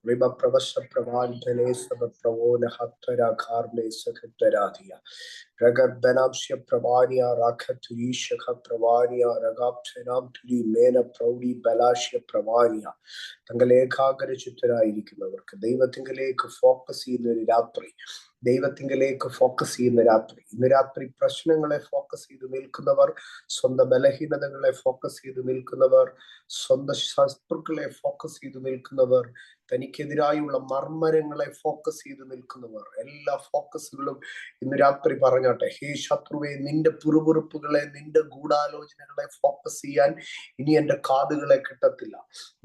Riba Pravasha Pravantane Sabapravona Hatara Karne Sakataradia Ragab Benamshia Pravania Rakaturi Shaka Pravania Ragab Senam Turi Mena Praudi Balashia Pravania Tangaleka Chitara Deva Tingaleka focus in the Ratri. ദൈവത്തിങ്കലേക്ക് focus ചെയ്യുന്ന രാത്രി. ഇന്ന് രാത്രി പ്രശ്നങ്ങളെ focus ചെയ്ത് നിൽക്കുന്നവർ, സ്വന്തം ബലഹീനതകളെ focus ചെയ്ത് നിൽക്കുന്നവർ, സ്വന്തം ശത്രുക്കളെ ഫോക്കസ് ചെയ്ത് നിൽക്കുന്നവർ, തനിക്കെതിരായുള്ള മർമ്മരങ്ങളെ ഫോക്കസ് ചെയ്ത് നിൽക്കുന്നവർ, എല്ലാ ഫോക്കസുകളും ഇന്ന് രാത്രി പറഞ്ഞോട്ടെ. ഹേ ശത്രുവെ, നിന്റെ പിറുപിറുപ്പുകളെ, നിന്റെ ഗൂഢാലോചനകളെ ഫോക്കസ് ചെയ്യാൻ ഇനി എന്റെ കാതുകളെ കിട്ടത്തില്ല.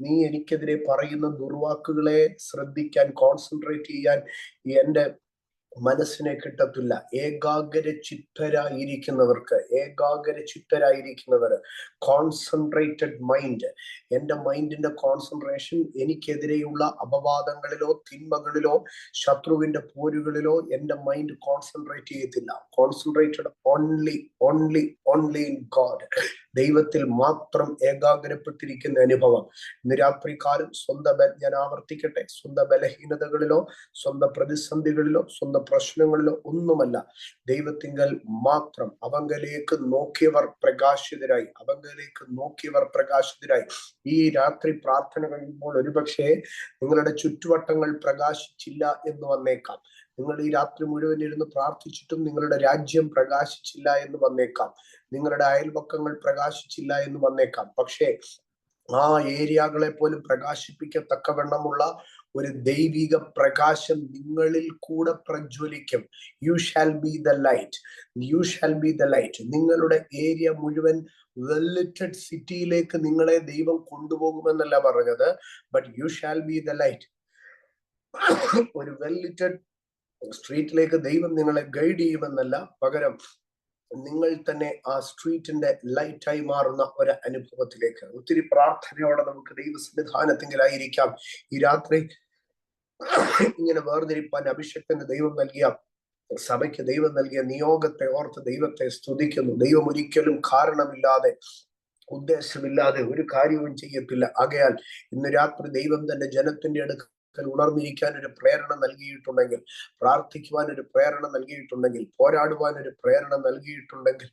നീ എനിക്കെതിരെ പറയുന്ന ദുർവാക്കുകളെ ശ്രദ്ധിക്കാൻ, കോൺസെൻട്രേറ്റ് ചെയ്യാൻ എന്റെ മനസ്സിനെ കിട്ടത്തില്ല. ഏകാഗ്ര ചിത്തരായിരിക്കുന്നവര്, കോൺസെൻട്രേറ്റഡ് മൈൻഡ്. എന്റെ മൈൻഡിന്റെ കോൺസെൻട്രേഷൻ എനിക്കെതിരെയുള്ള അപവാദങ്ങളിലോ തിന്മകളിലോ ശത്രുവിന്റെ പോരുകളിലോ എന്റെ മൈൻഡ് കോൺസെൻട്രേറ്റ് ചെയ്യത്തില്ല. Concentrated only in God. ദൈവത്തിൽ മാത്രം ഏകാഗ്രപ്പെട്ടിരിക്കുന്ന അനുഭവം. ഇന്ന് രാത്രികാലം ഞാൻ ആവർത്തിക്കട്ടെ, സ്വന്തം ബലഹീനതകളിലോ സ്വന്തം പ്രതിസന്ധികളിലോ സ്വന്തം പ്രശ്നങ്ങളിലോ ഒന്നുമല്ല, ദൈവത്തിങ്കൽ മാത്രം അവങ്കലേക്ക് നോക്കിയവർ പ്രകാശിതരായി. ഈ രാത്രി പ്രാർത്ഥന കഴിയുമ്പോൾ ഒരുപക്ഷെ നിങ്ങളുടെ ചുറ്റുവട്ടങ്ങൾ പ്രകാശിച്ചില്ല എന്ന് വന്നേക്കാം. നിങ്ങൾ ഈ രാത്രി മുഴുവൻ ഇരുന്ന് പ്രാർത്ഥിച്ചിട്ടും നിങ്ങളുടെ രാജ്യം പ്രകാശിച്ചില്ല എന്ന് വന്നേക്കാം. നിങ്ങളുടെ അയൽപക്കങ്ങൾ പ്രകാശിച്ചില്ല എന്ന് വന്നേക്കാം. പക്ഷേ ആ ഏരിയകളെ പോലും പ്രകാശിപ്പിക്കത്തക്കവണ്ണമുള്ള ഒരു ദൈവിക പ്രകാശം നിങ്ങളിൽ കൂടെ പ്രജ്വലിക്കും. You shall be the light. നിങ്ങളുടെ ഏരിയ മുഴുവൻ വെൽ ലിറ്റഡ് സിറ്റിയിലേക്ക് നിങ്ങളെ ദൈവം കൊണ്ടുപോകുമെന്നല്ല പറഞ്ഞത്, but you shall be the light. ഒരു വെൽ ലിറ്റഡ് സ്ട്രീറ്റിലേക്ക് ദൈവം നിങ്ങളെ ഗൈഡ് ചെയ്യുമെന്നല്ല, പകരം നിങ്ങൾ തന്നെ ആ സ്ട്രീറ്റിന്റെ ലൈറ്റായി മാറുന്ന ഒരു അനുഭവത്തിലേക്ക്. ഒത്തിരി പ്രാർത്ഥനയോടെ നമുക്ക് ദൈവസന്നിധാനത്തിലായിരിക്കാം. ഈ രാത്രി ഇങ്ങനെ വേർതിരിപ്പാൻ അഭിഷേകത്തിന് ദൈവം നൽകിയ, സഭയ്ക്ക് ദൈവം നൽകിയ നിയോഗത്തെ ഓർത്ത് ദൈവത്തെ സ്തുതിക്കുന്നു. ദൈവം ഒരിക്കലും കാരണമില്ലാതെ, ഉദ്ദേശമില്ലാതെ ഒരു കാര്യവും ചെയ്യത്തില്ല. ആകയാൽ ഇന്ന് രാത്രി ദൈവം തന്റെ ജനത്തിന്റെ അടുക്കൽ ഉണർന്നിരിക്കാൻ ഒരു പ്രേരണ നൽകിയിട്ടുണ്ടെങ്കിൽ, പ്രാർത്ഥിക്കുവാൻ ഒരു പ്രേരണ നൽകിയിട്ടുണ്ടെങ്കിൽ, പോരാടുവാൻ ഒരു പ്രേരണ നൽകിയിട്ടുണ്ടെങ്കിൽ,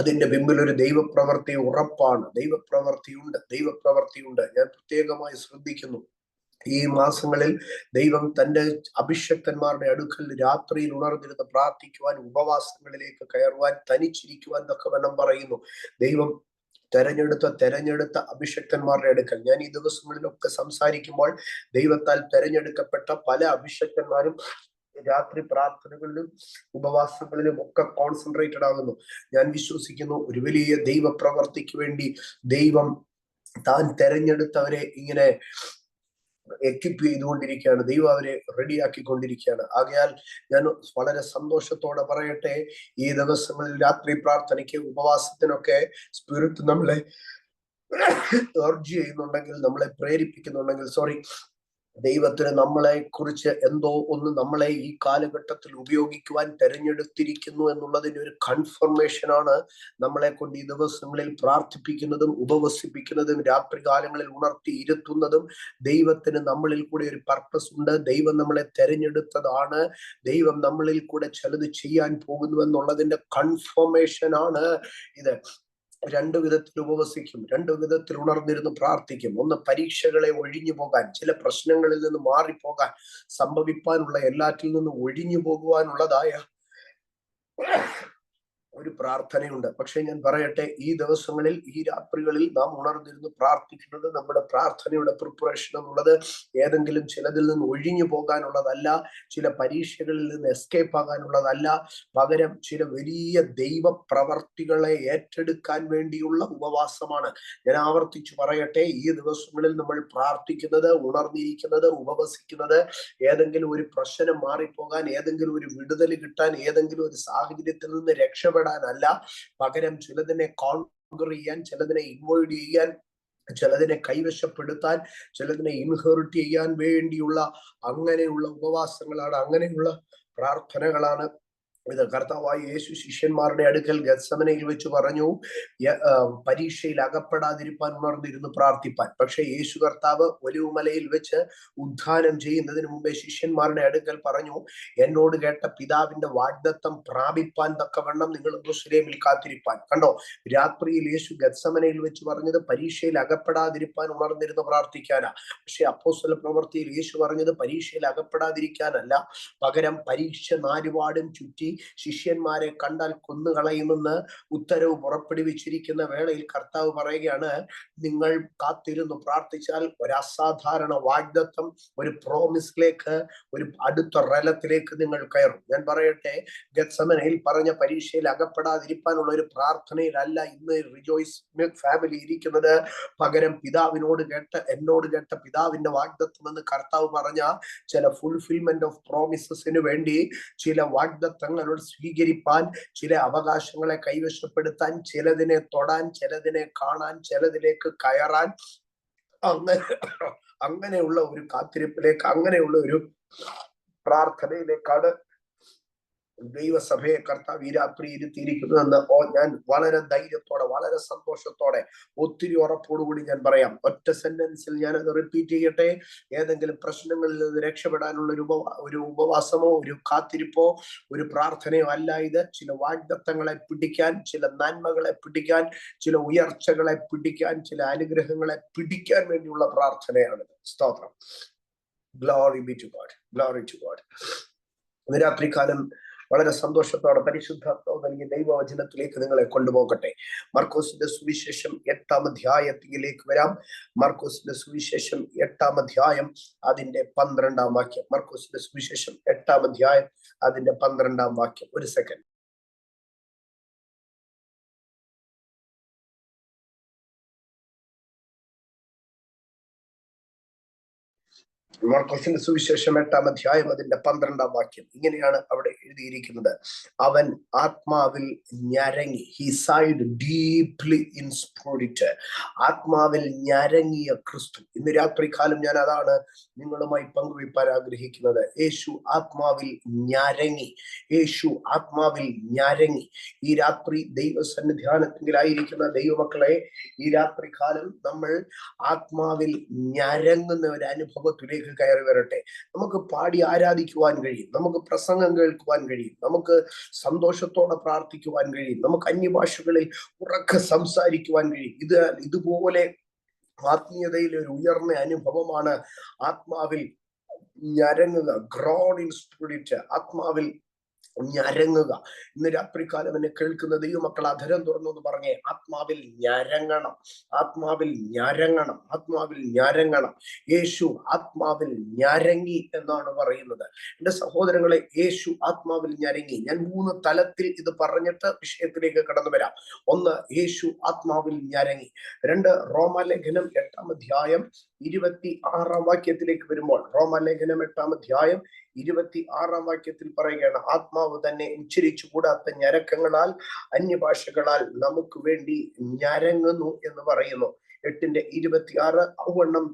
അതിന്റെ പിമ്പിൽ ഒരു ദൈവപ്രവൃത്തി ഉറപ്പാണ്. ദൈവപ്രവൃത്തിയുണ്ട്. ഞാൻ പ്രത്യേകമായി ശ്രദ്ധിക്കുന്നു, ഈ മാസങ്ങളിൽ ദൈവം തന്റെ അഭിഷക്തന്മാരുടെ അടുക്കൽ രാത്രിയിൽ ഉണർന്നിരുന്ന് പ്രാർത്ഥിക്കുവാൻ, ഉപവാസങ്ങളിലേക്ക് കയറുവാൻ, തനിച്ചിരിക്കുവാൻ തക്കവണ്ണം പറയുന്നു. ദൈവം തെരഞ്ഞെടുത്ത അഭിഷക്തന്മാരുടെ അടുക്കൽ. ഞാൻ ഈ ദിവസങ്ങളിലൊക്കെ സംസാരിക്കുമ്പോൾ ദൈവത്താൽ തെരഞ്ഞെടുക്കപ്പെട്ട പല അഭിഷക്തന്മാരും രാത്രി പ്രാർത്ഥനകളിലും ഉപവാസങ്ങളിലും ഒക്കെ കോൺസെൻട്രേറ്റഡ് ആകുന്നു. ഞാൻ വിശ്വസിക്കുന്നു, ഒരു വലിയ ദൈവപ്രവർത്തിക്ക് വേണ്ടി ദൈവം താൻ തെരഞ്ഞെടുത്തവരെ ഇങ്ങനെ എക്വിപ്പ് ചെയ്തുകൊണ്ടിരിക്കുകയാണ്. ദൈവം അവരെ റെഡിയാക്കിക്കൊണ്ടിരിക്കുകയാണ്. ആകയാൽ ഞാൻ വളരെ സന്തോഷത്തോടെ പറയട്ടെ, ഈ ദിവസങ്ങളിൽ രാത്രി പ്രാർത്ഥനയ്ക്ക്, ഉപവാസത്തിനൊക്കെ സ്പിരിറ്റ് നമ്മളെ അർജ് ചെയ്യുന്നുണ്ടെങ്കിൽ, നമ്മളെ പ്രേരിപ്പിക്കുന്നുണ്ടെങ്കിൽ, ദൈവത്തിന് നമ്മളെ കുറിച്ച് എന്തോ ഒന്ന് നമ്മളെ ഈ കാലഘട്ടത്തിൽ ഉപയോഗിക്കുവാൻ തെരഞ്ഞെടുത്തിരിക്കുന്നു എന്നുള്ളതിന്റെ ഒരു കൺഫർമേഷനാണ് നമ്മളെ കൊണ്ട് ഈ ദിവസങ്ങളിൽ പ്രാർത്ഥിപ്പിക്കുന്നതും ഉപവസിപ്പിക്കുന്നതും രാത്രികാലങ്ങളിൽ ഉണർത്തി ഇരുത്തുന്നതും. ദൈവത്തിന് നമ്മളിൽ കൂടെ ഒരു പർപ്പസ് ഉണ്ട്. ദൈവം നമ്മളെ തെരഞ്ഞെടുത്തതാണ്. ദൈവം നമ്മളിൽ കൂടെ ചിലത് ചെയ്യാൻ പോകുന്നു എന്നുള്ളതിന്റെ കൺഫർമേഷനാണ് ഇത്. രണ്ടു വിധത്തിൽ ഉപവസിക്കും, രണ്ടു വിധത്തിൽ ഉണർന്നിരുന്ന് പ്രാർത്ഥിക്കും. ഒന്ന്, പരീക്ഷകളെ ഒഴിഞ്ഞു പോകാൻ, ചില പ്രശ്നങ്ങളിൽ നിന്ന് മാറിപ്പോകാൻ, സംഭവിപ്പാനുള്ള എല്ലാറ്റിൽ നിന്ന് ഒഴിഞ്ഞു പോകുവാനുള്ളതായ ഒരു പ്രാർത്ഥനയുണ്ട്. പക്ഷെ ഞാൻ പറയട്ടെ, ഈ ദിവസങ്ങളിൽ, ഈ രാത്രികളിൽ നാം ഉണർന്നിരുന്ന് പ്രാർത്ഥിക്കുന്നത്, നമ്മുടെ പ്രാർത്ഥനയുടെ പ്രിപ്പറേഷൻ എന്നുള്ളത് ഏതെങ്കിലും ചിലതിൽ നിന്ന് ഒഴിഞ്ഞു പോകാനുള്ളതല്ല, ചില പരീക്ഷകളിൽ നിന്ന് എസ്കേപ്പ് ആകാനുള്ളതല്ല, പകരം ചില വലിയ ദൈവ പ്രവർത്തികളെ ഏറ്റെടുക്കാൻ വേണ്ടിയുള്ള ഉപവാസമാണ്. ഞാൻ ആവർത്തിച്ചു പറയട്ടെ, ഈ ദിവസങ്ങളിൽ നമ്മൾ പ്രാർത്ഥിക്കുന്നത്, ഉണർന്നിരിക്കുന്നത്, ഉപവസിക്കുന്നത് ഏതെങ്കിലും ഒരു പ്രശ്നം മാറിപ്പോകാൻ, ഏതെങ്കിലും ഒരു വിടുതൽ കിട്ടാൻ, ഏതെങ്കിലും ഒരു സാഹചര്യത്തിൽ നിന്ന് രക്ഷപ്പെടാനല്ല, പകരം ചിലതിനെ കോൺക്വർ ചെയ്യാൻ, ചിലതിനെ ഇൻവോയ്ഡ് ചെയ്യാൻ, ചിലതിനെ കൈവശപ്പെടുത്താൻ, ചിലതിനെ ഇൻഹെറിറ്റ് ചെയ്യാൻ വേണ്ടിയുള്ള അങ്ങനെയുള്ള ഉപവാസങ്ങളാണ്, അങ്ങനെയുള്ള പ്രാർത്ഥനകളാണ് ഇത് കർത്താവായ യേശു ശിഷ്യന്മാരുടെ അടുക്കൽ ഗത്സമനയിൽ വെച്ച് പറഞ്ഞു, പരീക്ഷയിൽ അകപ്പെടാതിരിപ്പാൻ ഉണർന്നിരുന്ന് പ്രാർത്ഥിപ്പാൻ. പക്ഷെ യേശു കർത്താവ് ഒലിവുമലയിൽ വെച്ച് ഉദ്ധാനം ചെയ്യുന്നതിന് മുമ്പേ ശിഷ്യന്മാരുടെ അടുക്കൽ പറഞ്ഞു, എന്നോട് കേട്ട പിതാവിന്റെ വാഗ്ദത്തം പ്രാപിപ്പാൻ തക്കവണ്ണം നിങ്ങൾ യെരൂശലേമിൽ കാത്തിരിപ്പാൻ. കണ്ടോ, രാത്രിയിൽ യേശു ഗത്സമനയിൽ വെച്ച് പറഞ്ഞത് പരീക്ഷയിൽ അകപ്പെടാതിരിപ്പാൻ ഉണർന്നിരുന്ന് പ്രാർത്ഥിക്കാനാ. പക്ഷെ അപ്പോസ്തല പ്രവൃത്തിയിൽ യേശു പറഞ്ഞത് പരീക്ഷയിൽ അകപ്പെടാതിരിക്കാനല്ല, പകരം പരീക്ഷ നാലുപാടും ചുറ്റി ശിഷ്യന്മാരെ കണ്ടാൽ കൊന്നുകളയുമെന്ന് ഉത്തരവ് പുറപ്പെടുവിച്ചിരിക്കുന്ന വേളയിൽ കർത്താവ് പറയുകയാണ്, നിങ്ങൾ കാത്തിരുന്ന് പ്രാർത്ഥിച്ചാൽ ഒരു അസാധാരണ വാഗ്ദത്തം, ഒരു പ്രോമിസിലേക്ക്, ഒരു അടുത്ത റലത്തിലേക്ക് നിങ്ങൾ കയറും. ഞാൻ പറയട്ടെ, ഗത്സമനയിൽ പറഞ്ഞ പരീക്ഷയിൽ അകപ്പെടാതിരിക്കാനുള്ള ഒരു പ്രാർത്ഥനയിലല്ല ഇന്ന് റിജോയ്സ് ഫാമിലി ഇരിക്കുന്നത്. പകരം എന്നോട് കേട്ട പിതാവിന്റെ വാഗ്ദത്തം എന്ന് കർത്താവ് പറഞ്ഞ ചില ഫുൾഫിൽമെന്റ് ഓഫ് പ്രോമിസസിന് വേണ്ടി, ചില വാഗ്ദത്തങ്ങളോട് സ്വീകരിപ്പാൻ, ചില അവകാശങ്ങളെ കൈവശപ്പെടുത്താൻ, ചിലതിനെ തൊടാൻ, ചിലതിനെ കാണാൻ, ചിലതിലേക്ക് കയറാൻ, അങ്ങനെയുള്ള ഒരു കാത്തിരിപ്പിലേക്ക്, അങ്ങനെയുള്ള ഒരു പ്രാർത്ഥനയിലേക്കാണ് ദൈവസഭയെ കർത്താവ് ഈ രാത്രി ഇരുത്തിയിരിക്കുന്നതെന്ന് ഞാൻ വളരെ ധൈര്യത്തോടെ, വളരെ സന്തോഷത്തോടെ, ഒത്തിരി ഉറപ്പോടുകൂടി ഞാൻ പറയാം. ഒറ്റ സെന്റൻസിൽ ഞാൻ അത് റിപ്പീറ്റ് ചെയ്യട്ടെ. ഏതെങ്കിലും പ്രശ്നങ്ങളിൽ നിന്ന് രക്ഷപ്പെടാനുള്ള ഒരു ഉപവാസമോ ഒരു കാത്തിരിപ്പോ ഒരു പ്രാർത്ഥനയോ അല്ല ഇത്. ചില വാഗ്ദത്തങ്ങളെ പിടിക്കാൻ, ചില നന്മകളെ പിടിക്കാൻ, ചില ഉയർച്ചകളെ പിടിക്കാൻ, ചില അനുഗ്രഹങ്ങളെ പിടിക്കാൻ വേണ്ടിയുള്ള പ്രാർത്ഥനയാണ്. സ്തോത്രം. Glory be to God, glory to God. ഇന്ന് രാത്രികാലം വളരെ സന്തോഷത്തോടെ പരിശുദ്ധാത്മാവ് നൽകിയ ദൈവവചനത്തിലേക്ക് നിങ്ങളെ കൊണ്ടുപോകട്ടെ. മർക്കോസിന്റെ സുവിശേഷം 8-ാം അധ്യായത്തിലേക്ക് വരാം. മർക്കോസിന്റെ സുവിശേഷം 8-ാം അധ്യായം അതിന്റെ 12-ാം വാക്യം. മർക്കോസിന്റെ സുവിശേഷം 8-ാം അധ്യായം അതിന്റെ 12-ാം വാക്യം. ഒരു സെക്കൻഡ്. മാർക്കോസിന്റെ സുവിശേഷം 8-ാം അധ്യായം അതിന്റെ 12-ാം വാക്യം. ഇങ്ങനെയാണ് അവിടെ എഴുതിയിരിക്കുന്നത്, അവൻ ആത്മാവിൽ ഞരങ്ങി. He sighed deeply in spirit. ആത്മാവിൽ ഞരങ്ങിയ ക്രിസ്തു. ഇന്ന് രാത്രികാലം ഞാൻ അതാണ് നിങ്ങളുമായി പങ്കുവയ്പ്പാൻ ആഗ്രഹിക്കുന്നത്. യേശു ആത്മാവിൽ ഞരങ്ങി. യേശു ആത്മാവിൽ ഞരങ്ങി. ഈ രാത്രി ദൈവസന്നിധാനത്തിലായിരിക്കുന്ന ദൈവമക്കളെ, ഈ രാത്രികാലം നമ്മൾ ആത്മാവിൽ ഞരങ്ങുന്ന ഒരു അനുഭവത്തിലേക്ക് കയറി വരട്ടെ. നമുക്ക് പാടി ആരാധിക്കുവാൻ കഴിയും, നമുക്ക് പ്രസംഗം കേൾക്കുവാൻ കഴിയും, നമുക്ക് സന്തോഷത്തോടെ പ്രാർത്ഥിക്കുവാൻ കഴിയും, നമുക്ക് അന്യഭാഷകളിൽ ഉറക്കെ സംസാരിക്കുവാൻ കഴിയും. ഇതുപോലെ ആത്മീയതയിലെ ഒരു ഉയർന്ന അനുഭവമാണ് ആത്മാവിൽ ഞരങ്ങുക. Grown in spirit. ആത്മാവിൽ ഞരങ്ങുക. ഇന്ന് രാത്രികാലം എന്നെ കേൾക്കുന്ന ദൈവമക്കൾ അധരം തുറന്നു പറഞ്ഞേ, ആത്മാവിൽ ഞരങ്ങണം, ആത്മാവിൽ ഞരങ്ങണം, ആത്മാവിൽ ഞരങ്ങണം. യേശു ആത്മാവിൽ ഞരങ്ങി എന്നാണ് പറയുന്നത്. എന്റെ സഹോദരങ്ങളെ, യേശു ആത്മാവിൽ ഞരങ്ങി. ഞാൻ 3 തലത്തിൽ ഇത് പറഞ്ഞിട്ട് വിഷയത്തിലേക്ക് കടന്നു വരാം. 1, യേശു ആത്മാവിൽ ഞരങ്ങി. 2, റോമാലേഖനം 8-ാം അധ്യായം 26-ാം വാക്യത്തിലേക്ക് വരുമ്പോൾ, റോമാലേഖനം 8-ാം അധ്യായം 26-ാം വാക്യത്തിൽ പറയുകയാണ്, ആത്മാവ് തന്നെ ഉച്ചരിച്ചു കൂടാത്ത ഞരക്കങ്ങളാൽ, അന്യഭാഷകളാൽ നമുക്ക് വേണ്ടി ഞരങ്ങുന്നു എന്ന് പറയുന്നു. 8-26 ഔവണ്ണം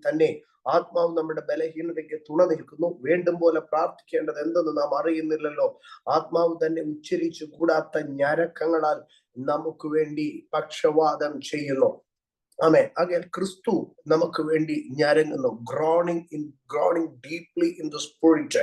തന്നെ ആത്മാവ് നമ്മുടെ ബലഹീനതയ്ക്ക് തുണ നിൽക്കുന്നു. വേണ്ടും പോലെ പ്രാർത്ഥിക്കേണ്ടത് എന്തെന്ന് നാം അറിയുന്നില്ലല്ലോ. ആത്മാവ് തന്നെ ഉച്ചരിച്ചു കൂടാത്ത ഞരക്കങ്ങളാൽ നമുക്ക് വേണ്ടി പക്ഷവാദം ചെയ്യുന്നു. ആമേൻ. ആകയാൽ ക്രിസ്തു നമുക്ക് വേണ്ടി ഞരങ്ങുന്നു. Groaning deeply in the spirit.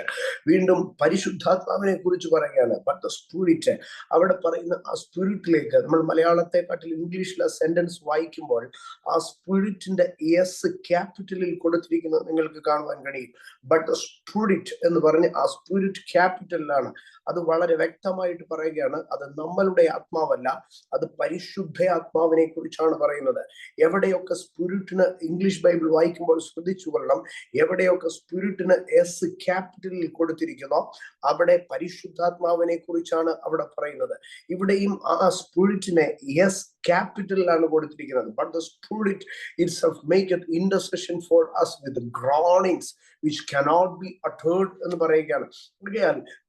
വീണ്ടും പരിശുദ്ധാത്മാവിനെ കുറിച്ച് പറയുകയാണ്. ബട്ട് ദ സ്പിരിറ്റ്, അവിടെ പറയുന്ന ആ സ്പിരിറ്റിലേക്ക്, നമ്മൾ മലയാളത്തെക്കാട്ടിൽ ഇംഗ്ലീഷിലെ സെന്റൻസ് വായിക്കുമ്പോൾ ആ സ്പിരിറ്റിന്റെ എസ് ക്യാപിറ്റലിൽ കൊടുത്തിരിക്കുന്നത് നിങ്ങൾക്ക് കാണുവാൻ കഴിയും. ബട്ട് ദ സ്പിരിറ്റ് എന്ന് പറഞ്ഞ് ആ സ്പിരിറ്റ് ക്യാപിറ്റലിലാണ്. അത് വളരെ വ്യക്തമായിട്ട് പറയുകയാണ്, അത് നമ്മളുടെ ആത്മാവല്ല, അത് പരിശുദ്ധ ആത്മാവിനെ കുറിച്ചാണ് പറയുന്നത്. എവിടെയൊക്കെ സ്പിരിറ്റിന്, ഇംഗ്ലീഷ് ബൈബിൾ വായിക്കുമ്പോൾ ശ്രദ്ധിച്ചു കൊള്ളണം, എവിടെയൊക്കെ സ്പിരിറ്റിന് എസ് ക്യാപിറ്റലിൽ കൊടുത്തിരിക്കുന്നോ അവിടെ പരിശുദ്ധാത്മാവിനെ കുറിച്ചാണ് അവിടെ പറയുന്നത്. ഇവിടെയും ആ സ്പിരിറ്റിനെ എസ് ക്യാപിറ്റലിലാണ് കൊടുത്തിരിക്കുന്നത്. But the spirit itself maketh intercession for us with groanings which cannot be uttered എന്ന് പറയുകയാണ്.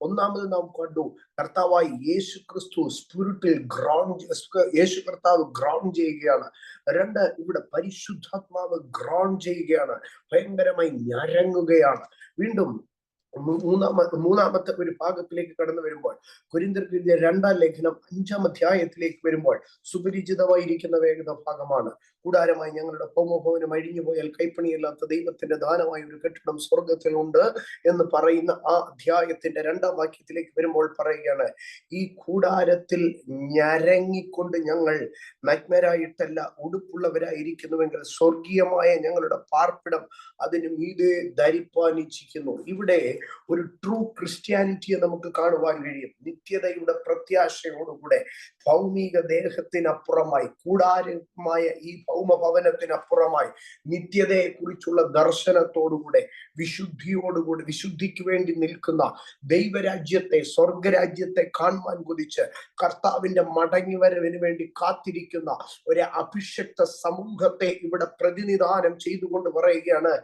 ഒന്നാമത് നാം കണ്ടു, കർത്താവായി യേശു ക്രിസ്തു സ്പിരിറ്റിൽ യേശു കർത്താവ് ഗ്രോൺ ചെയ്യുകയാണ്. 2, ഇവിടെ പരിശുദ്ധാത്മാവ് ഗ്രോൺ ചെയ്യുകയാണ്, ഭയങ്കരമായി ഞരങ്ങുകയാണ്. വീണ്ടും മൂന്നാമത്തെ ഒരു ഭാഗത്തിലേക്ക് കടന്നു വരുമ്പോൾ, കൊരിന്ത്യർക്ക് എഴുതിയ 2-ാം ലേഖനം 5-ാം അധ്യായത്തിലേക്ക് വരുമ്പോൾ സുപരിചിതമായിരിക്കുന്ന വേഗത ഭാഗമാണ്. കൂടാരമായി ഞങ്ങളുടെ ഭൗമഭവനം അഴിഞ്ഞു പോയാൽ കൈപ്പണിയല്ലാത്ത ദൈവത്തിന്റെ ദാനമായ ഒരു കെട്ടിടം സ്വർഗത്തിലുണ്ട് എന്ന് പറയുന്ന ആ അധ്യായത്തിന്റെ 2-ാം വാക്യത്തിലേക്ക് വരുമ്പോൾ പറയുകയാണ്, ഈ കൂടാരത്തിൽ ഞരങ്ങിക്കൊണ്ട് ഞങ്ങൾ നഗ്നരായിട്ടല്ല ഉടുപ്പുള്ളവരായിരിക്കുന്നുവെങ്കിൽ സ്വർഗീയമായ ഞങ്ങളുടെ പാർപ്പിടം അതിന് മീതെ ധരിപ്പാനിച്ഛിക്കുന്നു. ഇവിടെ ഒരു ട്രൂ ക്രിസ്ത്യാനിറ്റിയെ നമുക്ക് കാണുവാൻ കഴിയും. നിത്യതയുടെ പ്രത്യാശയോടുകൂടെ ഭൗമിക ദേഹത്തിനപ്പുറമായി, കൂടാരമായ ഈ ഭൗമഭവനത്തിനപ്പുറമായി നിത്യതയെ കുറിച്ചുള്ള ദർശനത്തോടുകൂടെ വിശുദ്ധിയോടുകൂടി വിശുദ്ധിക്ക് വേണ്ടി നിൽക്കുന്ന ദൈവരാജ്യത്തെ, സ്വർഗരാജ്യത്തെ കാണുവാൻ കുതിച്ച് കർത്താവിന്റെ മടങ്ങിവരവിന് വേണ്ടി കാത്തിരിക്കുന്ന ഒരു അഭിഷക്ത സമൂഹത്തെ ഇവിടെ പ്രതിനിധാനം ചെയ്തുകൊണ്ട് പറയുകയാണ്,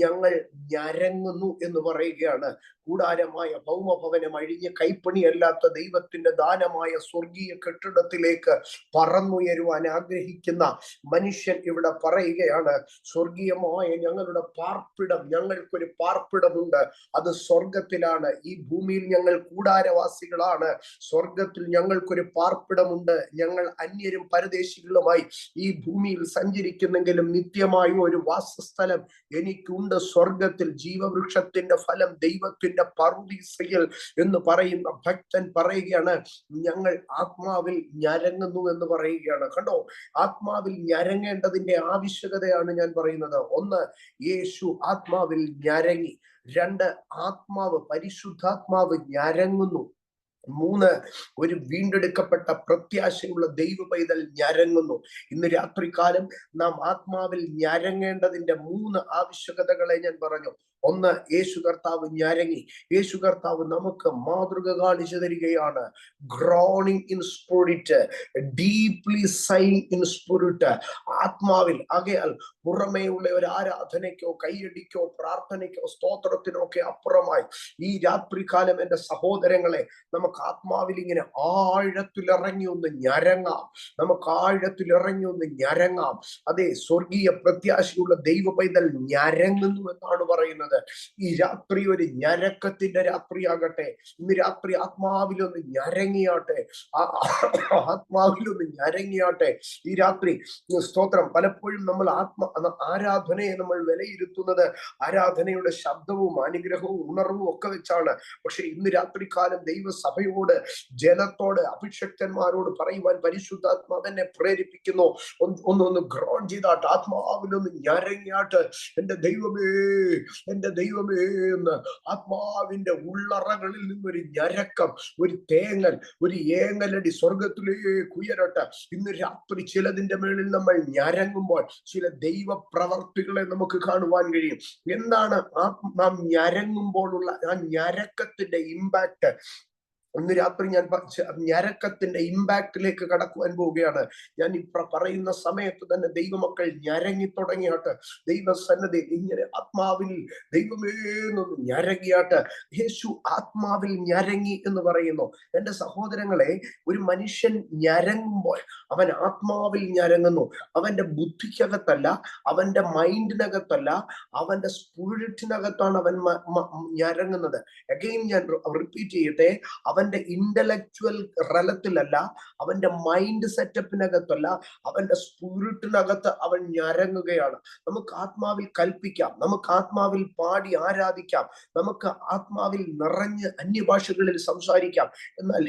ഞങ്ങൾ ഞരങ്ങുന്നു എന്ന് പറയുകയാണ്. കൂടാരമായ ഭൗമഭവനം അഴിഞ്ഞ് കൈപ്പണിയല്ലാത്ത ദൈവത്തിന്റെ ദാനമായ സ്വർഗീയ കെട്ടിടത്തിലേക്ക് പറന്നുയരുവാൻ ആഗ്രഹിക്കുന്ന മനുഷ്യൻ ഇവിടെ പറയുകയാണ്, സ്വർഗീയമായ ഞങ്ങളുടെ പാർപ്പിടം, ഞങ്ങൾക്കൊരു പാർപ്പിടമുണ്ട്, അത് സ്വർഗത്തിലാണ്. ഈ ഭൂമിയിൽ ഞങ്ങൾ കൂടാരവാസികളാണ്, സ്വർഗത്തിൽ ഞങ്ങൾക്കൊരു പാർപ്പിടമുണ്ട്. ഞങ്ങൾ അന്യരും പരദേശികളുമായി ഈ ഭൂമിയിൽ സഞ്ചരിക്കുന്നെങ്കിലും നിത്യമായ ഒരു വാസസ്ഥലം എനിക്കുണ്ട് സ്വർഗത്തിൽ. ജീവവൃക്ഷത്തിന്റെ ഫലം ദൈവത്തിന്റെ പറുദീസയിൽ എന്ന് പറയുന്ന ഭക്തൻ പറയുകയാണ്, ഞങ്ങൾ ആത്മാവിൽ ഞരങ്ങുന്നു എന്ന് പറയുകയാണ്. കണ്ടോ, ആത്മാവിൽ ഞരങ്ങേണ്ടതിന്റെ ആവശ്യകതയാണ് ഞാൻ പറയുന്നത്. 1, യേശു ആത്മാവിൽ ഞരങ്ങി. 2, ആത്മാവ്, പരിശുദ്ധാത്മാവ് ഞരങ്ങുന്നു. 3, ഒരു വീണ്ടെടുക്കപ്പെട്ട പ്രത്യാശയുള്ള ദൈവ പൈതൽ ഞരങ്ങുന്നു. ഇന്ന് രാത്രികാലം നാം ആത്മാവിൽ ഞരങ്ങേണ്ടതിന്റെ 3 ആവശ്യകതകളെ ഞാൻ പറഞ്ഞു. 1, യേശു കർത്താവ് ഞരങ്ങി. യേശു കർത്താവ് നമുക്ക് മാതൃക കാണിച്ചു തരികയാണ്. Groaning in spirit, deeply sighing in spirit, ആത്മാവിൽ. ആകയാൽ പുറമേയുള്ള ഒരു ആരാധനയ്ക്കോ കൈയടിക്കോ പ്രാർത്ഥനയ്ക്കോ സ്തോത്രത്തിനോ ഒക്കെ അപ്പുറമായി ഈ രാത്രികാലം എൻ്റെ സഹോദരങ്ങളെ, നമുക്ക് ആത്മാവിൽ ഇങ്ങനെ ആഴത്തിലിറങ്ങി ഒന്ന് ഞരങ്ങാം. നമുക്ക് ആഴത്തിലിറങ്ങി ഒന്ന് ഞരങ്ങാം. അതെ, സ്വർഗീയ പ്രത്യാശയുള്ള ദൈവ പൈതൽ ഞരങ്ങുന്നു എന്നാണ് പറയുന്നത്. ഈ രാത്രി ഒരു ഞരക്കത്തിന്റെ രാത്രിയാകട്ടെ. ഇന്ന് രാത്രി ആത്മാവിലൊന്ന് ഞരങ്ങിയാട്ടെ, ആത്മാവിലൊന്ന് ഞരങ്ങിയാട്ടെ ഈ രാത്രി. സ്തോത്രം. പലപ്പോഴും നമ്മൾ ആരാധനയെ നമ്മൾ വിലയിരുത്തുന്നത് ആരാധനയുടെ ശബ്ദവും അനുഗ്രഹവും ഉണർവും ഒക്കെ വെച്ചാണ്. പക്ഷെ ഇന്ന് രാത്രികാലം ദൈവസഭയോട്, ജനത്തോട്, അഭിഷക്തന്മാരോട് പറയുവാൻ പരിശുദ്ധാത്മാവെന്നെ പ്രേരിപ്പിക്കുന്നു, ഒന്ന് ഗ്രോൺ ചെയ്താട്ട്, ആത്മാവിലൊന്ന് ഞരങ്ങിയാട്ട്, എൻ്റെ ദൈവമേ, എൻ്റെ ദൈവമേ എന്ന് ആത്മാവിന്റെ ഉള്ളറകളിൽ നിന്നൊരു ഞരക്കം, ഒരു തേങ്ങൽ, ഒരു ഏങ്ങലടി സ്വർഗത്തിലേക്ക് ഉയരട്ടെ. ഇന്ന് രാത്രി ചിലതിന്റെ മേളിൽ നമ്മൾ ഞരങ്ങുമ്പോൾ ചില ദൈവ പ്രവർത്തികളെ നമുക്ക് കാണുവാൻ കഴിയും. എന്താണ് നാം ഞരങ്ങുമ്പോഴുള്ള ആ ഞരക്കത്തിന്റെ ഇമ്പാക്ട്? ഇന്ന് രാത്രി ഞാൻ ഞരക്കത്തിന്റെ ഇമ്പാക്റ്റിലേക്ക് കടക്കുവാൻ പോവുകയാണ്. ഞാൻ ഈ പറയുന്ന സമയത്ത് തന്നെ ദൈവമക്കൾ ഞരങ്ങി തുടങ്ങിയാട്ട്, ദൈവസന്നദ്ധി ഇങ്ങനെ ആത്മാവിൽ ദൈവമേ എന്നൊന്ന് ഞരങ്ങിയാട്ട്. യേശു ആത്മാവിൽ ഞരങ്ങി എന്ന് പറയുന്നു. എൻ്റെ സഹോദരങ്ങളെ, ഒരു മനുഷ്യൻ ഞരങ്ങുമ്പോൾ അവൻ ആത്മാവിൽ ഞരങ്ങുന്നു. അവന്റെ ബുദ്ധിക്കകത്തല്ല, അവന്റെ മൈൻഡിനകത്തല്ല, അവന്റെ സ്പിരിറ്റിനകത്താണ് അവൻ ഞരങ്ങുന്നത്. അഗെയിൻ ഞാൻ റിപ്പീറ്റ് ചെയ്യട്ടെ, അവന്റെ ഇന്റലക്ച്വൽ റലത്തിലല്ല, അവന്റെ മൈൻഡ് സെറ്റപ്പിനകത്തല്ല, അവന്റെ സ്പിരിറ്റിനകത്ത് അവൻ ഞരങ്ങുകയാണ്. നമുക്ക് ആത്മാവിൽ കൽപ്പിക്കാം, നമുക്ക് ആത്മാവിൽ പാടി ആരാധിക്കാം, നമുക്ക് ആത്മാവിൽ നിറഞ്ഞ് അന്യഭാഷകളിൽ സംസാരിക്കാം. എന്നാൽ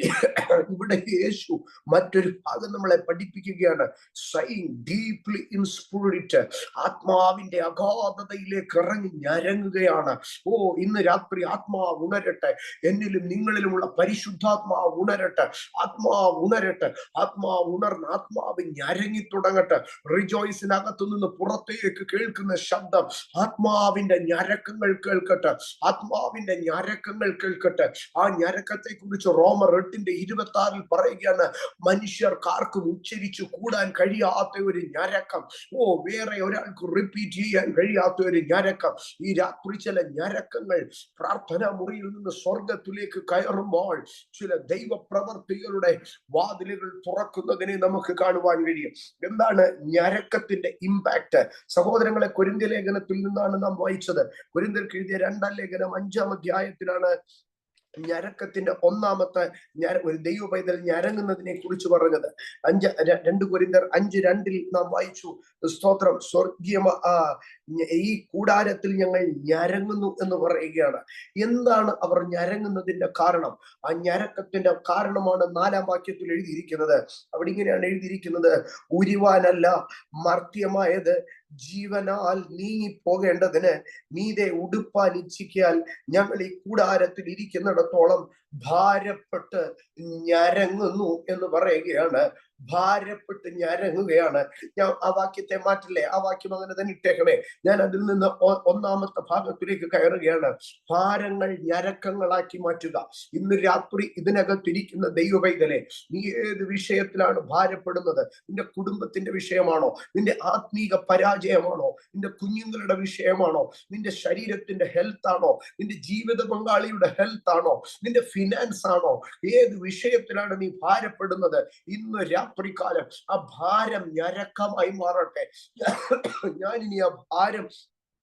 ഇവിടെ യേശു മറ്റൊരു ഭാഗം നമ്മളെ പഠിപ്പിക്കുകയാണ്. സൈങ് ഡീപ്ലി ഇൻ സ്പിരിറ്റ്, ആത്മാവിന്റെ അഗാധതയിലേക്ക് ഇറങ്ങി ഞരങ്ങുകയാണ്. ഓ, ഇന്ന് രാത്രി ആത്മാവ് ഉണരട്ടെ, എന്നിലും നിങ്ങളിലുമുള്ള പരിശുദ്ധാത്മാവ് ഉണരട്ടെ, ആത്മാവ് ഉണരട്ടെ. ആത്മാവ് ഉണർന്ന് ആത്മാവ് ഞരങ്ങി തുടങ്ങട്ടെ. റിജോയ്സിനകത്തു നിന്ന് പുറത്തേക്ക് കേൾക്കുന്ന ശബ്ദം ആത്മാവിന്റെ ഞരക്കങ്ങൾ കേൾക്കട്ടെ, ആത്മാവിന്റെ ഞരക്കങ്ങൾ കേൾക്കട്ടെ. ആ ഞരക്കത്തെ കുറിച്ച് റോമർ 8:26 പറയുകയാണ്, മനുഷ്യർക്കാർക്കും ഉച്ചരിച്ചു കൂടാൻ കഴിയാത്ത ഒരു ഞരക്കം. ഓ, വേറെ ഒരാൾക്ക് റിപ്പീറ്റ് ചെയ്യാൻ കഴിയാത്ത ഒരു ഞരക്കം. ഈ രാത്രി ചില ഞരക്കങ്ങൾ പ്രാർത്ഥനാ മുറിയിൽ നിന്ന് സ്വർഗത്തിലേക്ക് കയറുമ്പോൾ ചില ദൈവ പ്രവർത്തികളുടെ വാതിലുകൾ തുറക്കുന്നതിനെ നമുക്ക് കാണുവാൻ കഴിയും. എന്താണ് ഞരക്കത്തിന്റെ ഇമ്പാക്ട്? സഹോദരങ്ങളെ, കൊരിന്ത്യ ലേഖനത്തിൽ നിന്നാണ് നാം വായിച്ചത്. കൊരിന്ത്യർക്ക് എഴുതിയ 2-ാം ലേഖനം 5-ാം അധ്യായത്തിലാണ് ഞരക്കത്തിന്റെ ഒന്നാമത്തെ ഒരു ദൈവ പൈതൽ ഞരങ്ങുന്നതിനെ കുറിച്ച് പറഞ്ഞത്. 2 കൊരിന്ത്യർ 5:2 നാം വായിച്ചു, സ്തോത്രം, സ്വർഗീയ ഈ കൂടാരത്തിൽ ഞങ്ങൾ ഞരങ്ങുന്നു എന്ന് പറയുകയാണ്. എന്താണ് അവർ ഞരങ്ങുന്നതിന്റെ കാരണം? ആ ഞരക്കത്തിന്റെ കാരണമാണ് 4-ാം വാക്യത്തിൽ എഴുതിയിരിക്കുന്നത്. അവിടെ ഇങ്ങനെയാണ് എഴുതിയിരിക്കുന്നത്: ഉരുവാനല്ല മർത്യമായത് ജീവനാൽ നീങ്ങി പോകേണ്ടതിന് മീതെ ഉടുപ്പാൻ ഇച്ഛിക്കാൽ ഞങ്ങൾ ഈ കൂടാരത്തിൽ ഇരിക്കുന്നിടത്തോളം ഭാരപ്പെട്ട് ഞരങ്ങുന്നു എന്ന് പറയുകയാണ്. ഭാരപ്പെട്ട് ഞരങ്ങുകയാണ്. ഞാൻ ആ വാക്യത്തെ മാറ്റില്ലേ, ആ വാക്യം അങ്ങനെ തന്നെ ഇട്ടേക്കണേ. ഞാൻ അതിൽ നിന്ന് 1-ാമത്തെ ഭാഗത്തിലേക്ക് കയറുകയാണ്. ഭാരങ്ങൾ ഞരക്കങ്ങളാക്കി മാറ്റുക. ഇന്ന് രാത്രി ഇതിനകത്തിരിക്കുന്ന ദൈവ പൈതലെ, നീ ഏത് വിഷയത്തിലാണ് ഭാരപ്പെടുന്നത്? നിന്റെ കുടുംബത്തിന്റെ വിഷയമാണോ? നിന്റെ ആത്മീക പരാജയമാണോ? നിന്റെ കുഞ്ഞുങ്ങളുടെ വിഷയമാണോ? നിന്റെ ശരീരത്തിന്റെ ഹെൽത്ത് ആണോ? നിന്റെ ജീവിത പങ്കാളിയുടെ ഹെൽത്ത് ആണോ? നിന്റെ ഫിനാൻസ് ആണോ? ഏത് വിഷയത്തിലാണ് നീ ഭാരപ്പെടുന്നത്? ഇന്ന് രാത്രികാലം ആ ഭാരം ഞരക്കമായി മാറട്ടെ. ഞാനിനി ആ ഭാരം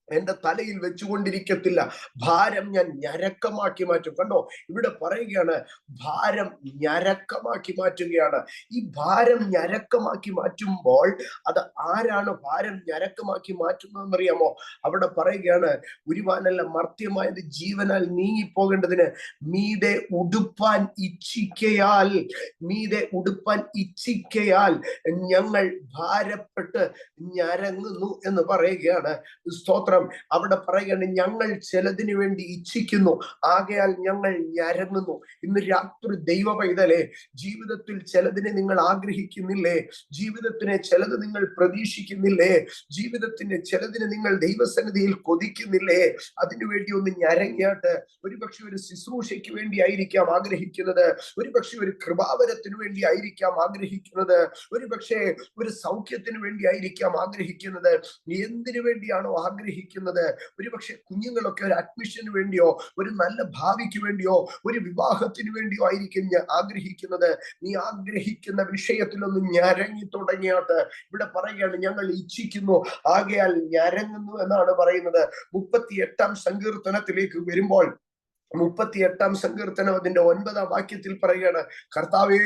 എന്റെ തലയിൽ വെച്ചുകൊണ്ടിരിക്കത്തില്ല. ഭാരം ഞാൻ ഞരക്കമാക്കി മാറ്റും. കണ്ടോ, ഇവിടെ പറയുകയാണ് ഭാരം ഞരക്കമാക്കി മാറ്റുകയാണ്. ഈ ഭാരം ഞരക്കമാക്കി മാറ്റുമ്പോൾ അത് ആരാണ് ഭാരം ഞരക്കമാക്കി മാറ്റുന്നതെന്നറിയാമോ? അവിടെ പറയുകയാണ്, ഉരുവാനല്ല മർത്യമായത് ജീവനാൽ നീങ്ങിപ്പോകേണ്ടതിന് മീതെ ഉടുപ്പാൻ ഇച്ഛിക്കയാൽ, മീതെ ഉടുപ്പാൻ ഇച്ഛിക്കയാൽ ഞങ്ങൾ ഭാരപ്പെട്ട് ഞരങ്ങുന്നു എന്ന് പറയുകയാണ്. സ്തോത്രം. അവിടെ പറയുകയാണ്, ഞങ്ങൾ ചിലതിനു വേണ്ടി ഇച്ഛിക്കുന്നു, ആകയാൽ ഞങ്ങൾ ഞരങ്ങുന്നു. ഇന്ന് രാത്രി ദൈവ പൈതലേ, ജീവിതത്തിൽ ചിലതിനെ നിങ്ങൾ ആഗ്രഹിക്കുന്നില്ലേ? ജീവിതത്തിനെ ചിലത് നിങ്ങൾ പ്രതീക്ഷിക്കുന്നില്ലേ? ജീവിതത്തിന് ചിലതിനെ നിങ്ങൾ ദൈവസന്നിധിയിൽ കൊതിക്കുന്നില്ലേ? അതിനുവേണ്ടി ഒന്ന് ഞരങ്ങിയാട്ട്. ഒരുപക്ഷെ ഒരു ശുശ്രൂഷയ്ക്ക് വേണ്ടി ആയിരിക്കാം ആഗ്രഹിക്കുന്നത്, ഒരുപക്ഷെ ഒരു കൃപാവരത്തിന് വേണ്ടി ആയിരിക്കാം ആഗ്രഹിക്കുന്നത്, ഒരുപക്ഷെ ഒരു സൗഖ്യത്തിന് വേണ്ടി ആയിരിക്കാം ആഗ്രഹിക്കുന്നത്. എന്തിനു വേണ്ടിയാണോ ആഗ്രഹിക്കുന്നത്? ഒരുപക്ഷെ കുഞ്ഞുങ്ങളൊക്കെ ഒരു അഡ്മിഷന് വേണ്ടിയോ, ഒരു നല്ല ഭാവിക്ക് വേണ്ടിയോ, ഒരു വിവാഹത്തിന് വേണ്ടിയോ ആയിരിക്കും ആഗ്രഹിക്കുന്നത്. നീ ആഗ്രഹിക്കുന്ന വിഷയത്തിലൊന്ന് ഞരങ്ങി തുടങ്ങിയാട്ട്. ഇവിടെ പറയുകയാണ്, ഞങ്ങൾ ഇച്ഛിക്കുന്നു, ആകയാൽ ഞരങ്ങുന്നു എന്നാണ് പറയുന്നത്. 38-ാം സങ്കീർത്തനത്തിലേക്ക് വരുമ്പോൾ, 38-ാം സങ്കീർത്തനം അതിന്റെ 9-ാം വാക്യത്തിൽ പറയുകയാണ്, കർത്താവേ,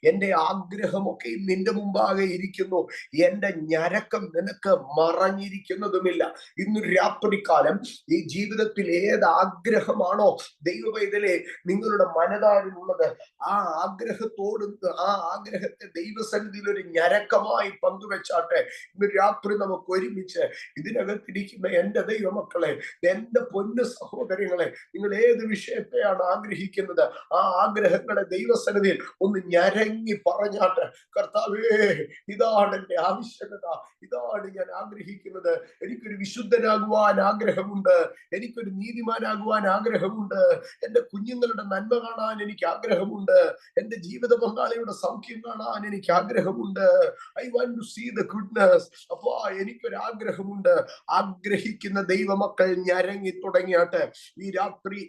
എന്റെ ആഗ്രഹമൊക്കെ നിന്റെ മുമ്പാകെ ഇരിക്കുന്നു, എന്റെ ഞരക്കം നിനക്ക് മറഞ്ഞിരിക്കുന്നതുമില്ല. ഇന്ന് രാത്രികാലം ഈ ജീവിതത്തിൽ ഏത് ആഗ്രഹമാണോ ദൈവ പൈതലേ നിങ്ങളുടെ മനതാരിലുള്ളത്, ആ ആഗ്രഹത്തെ ദൈവസന്നിധിയിൽ ഒരു ഞരക്കമായി പങ്കുവെച്ചാട്ടെ. ഇന്ന് രാത്രി നമുക്ക് ഒരുമിച്ച് ഇതിനകത്തിരിക്കുന്ന എന്റെ ദൈവമക്കളെ, എന്റെ പൊന്നു സഹോദരങ്ങളെ, നിങ്ങൾ ഏത് വിഷയത്തെയാണ് ആഗ്രഹിക്കുന്നത്? ആ ആഗ്രഹങ്ങളെ ദൈവസന്നിധിയിൽ ഒന്ന് ഞരങ്ങി പറഞ്ഞാട്ട്, കർത്താവേ, ഇതാണ് എന്റെ ആവശ്യകത, ഇതാണ് ഞാൻ ആഗ്രഹിക്കുന്നത്. എനിക്കൊരു വിശുദ്ധനാകുവാൻ ആഗ്രഹമുണ്ട്, എനിക്കൊരു നീതിമാനാകുവാൻ ആഗ്രഹമുണ്ട്, എന്റെ കുഞ്ഞുങ്ങളുടെ നന്മ കാണാൻ എനിക്ക് ആഗ്രഹമുണ്ട്, എന്റെ ജീവിത പങ്കാളിയുടെ സൗഖ്യം കാണാൻ എനിക്ക് ആഗ്രഹമുണ്ട്. I want to see the goodness. അപ്പോ എനിക്കൊരു ആഗ്രഹമുണ്ട്. ആഗ്രഹിക്കുന്ന ദൈവമക്കൾ ഞരങ്ങി തുടങ്ങിയാട്ട്.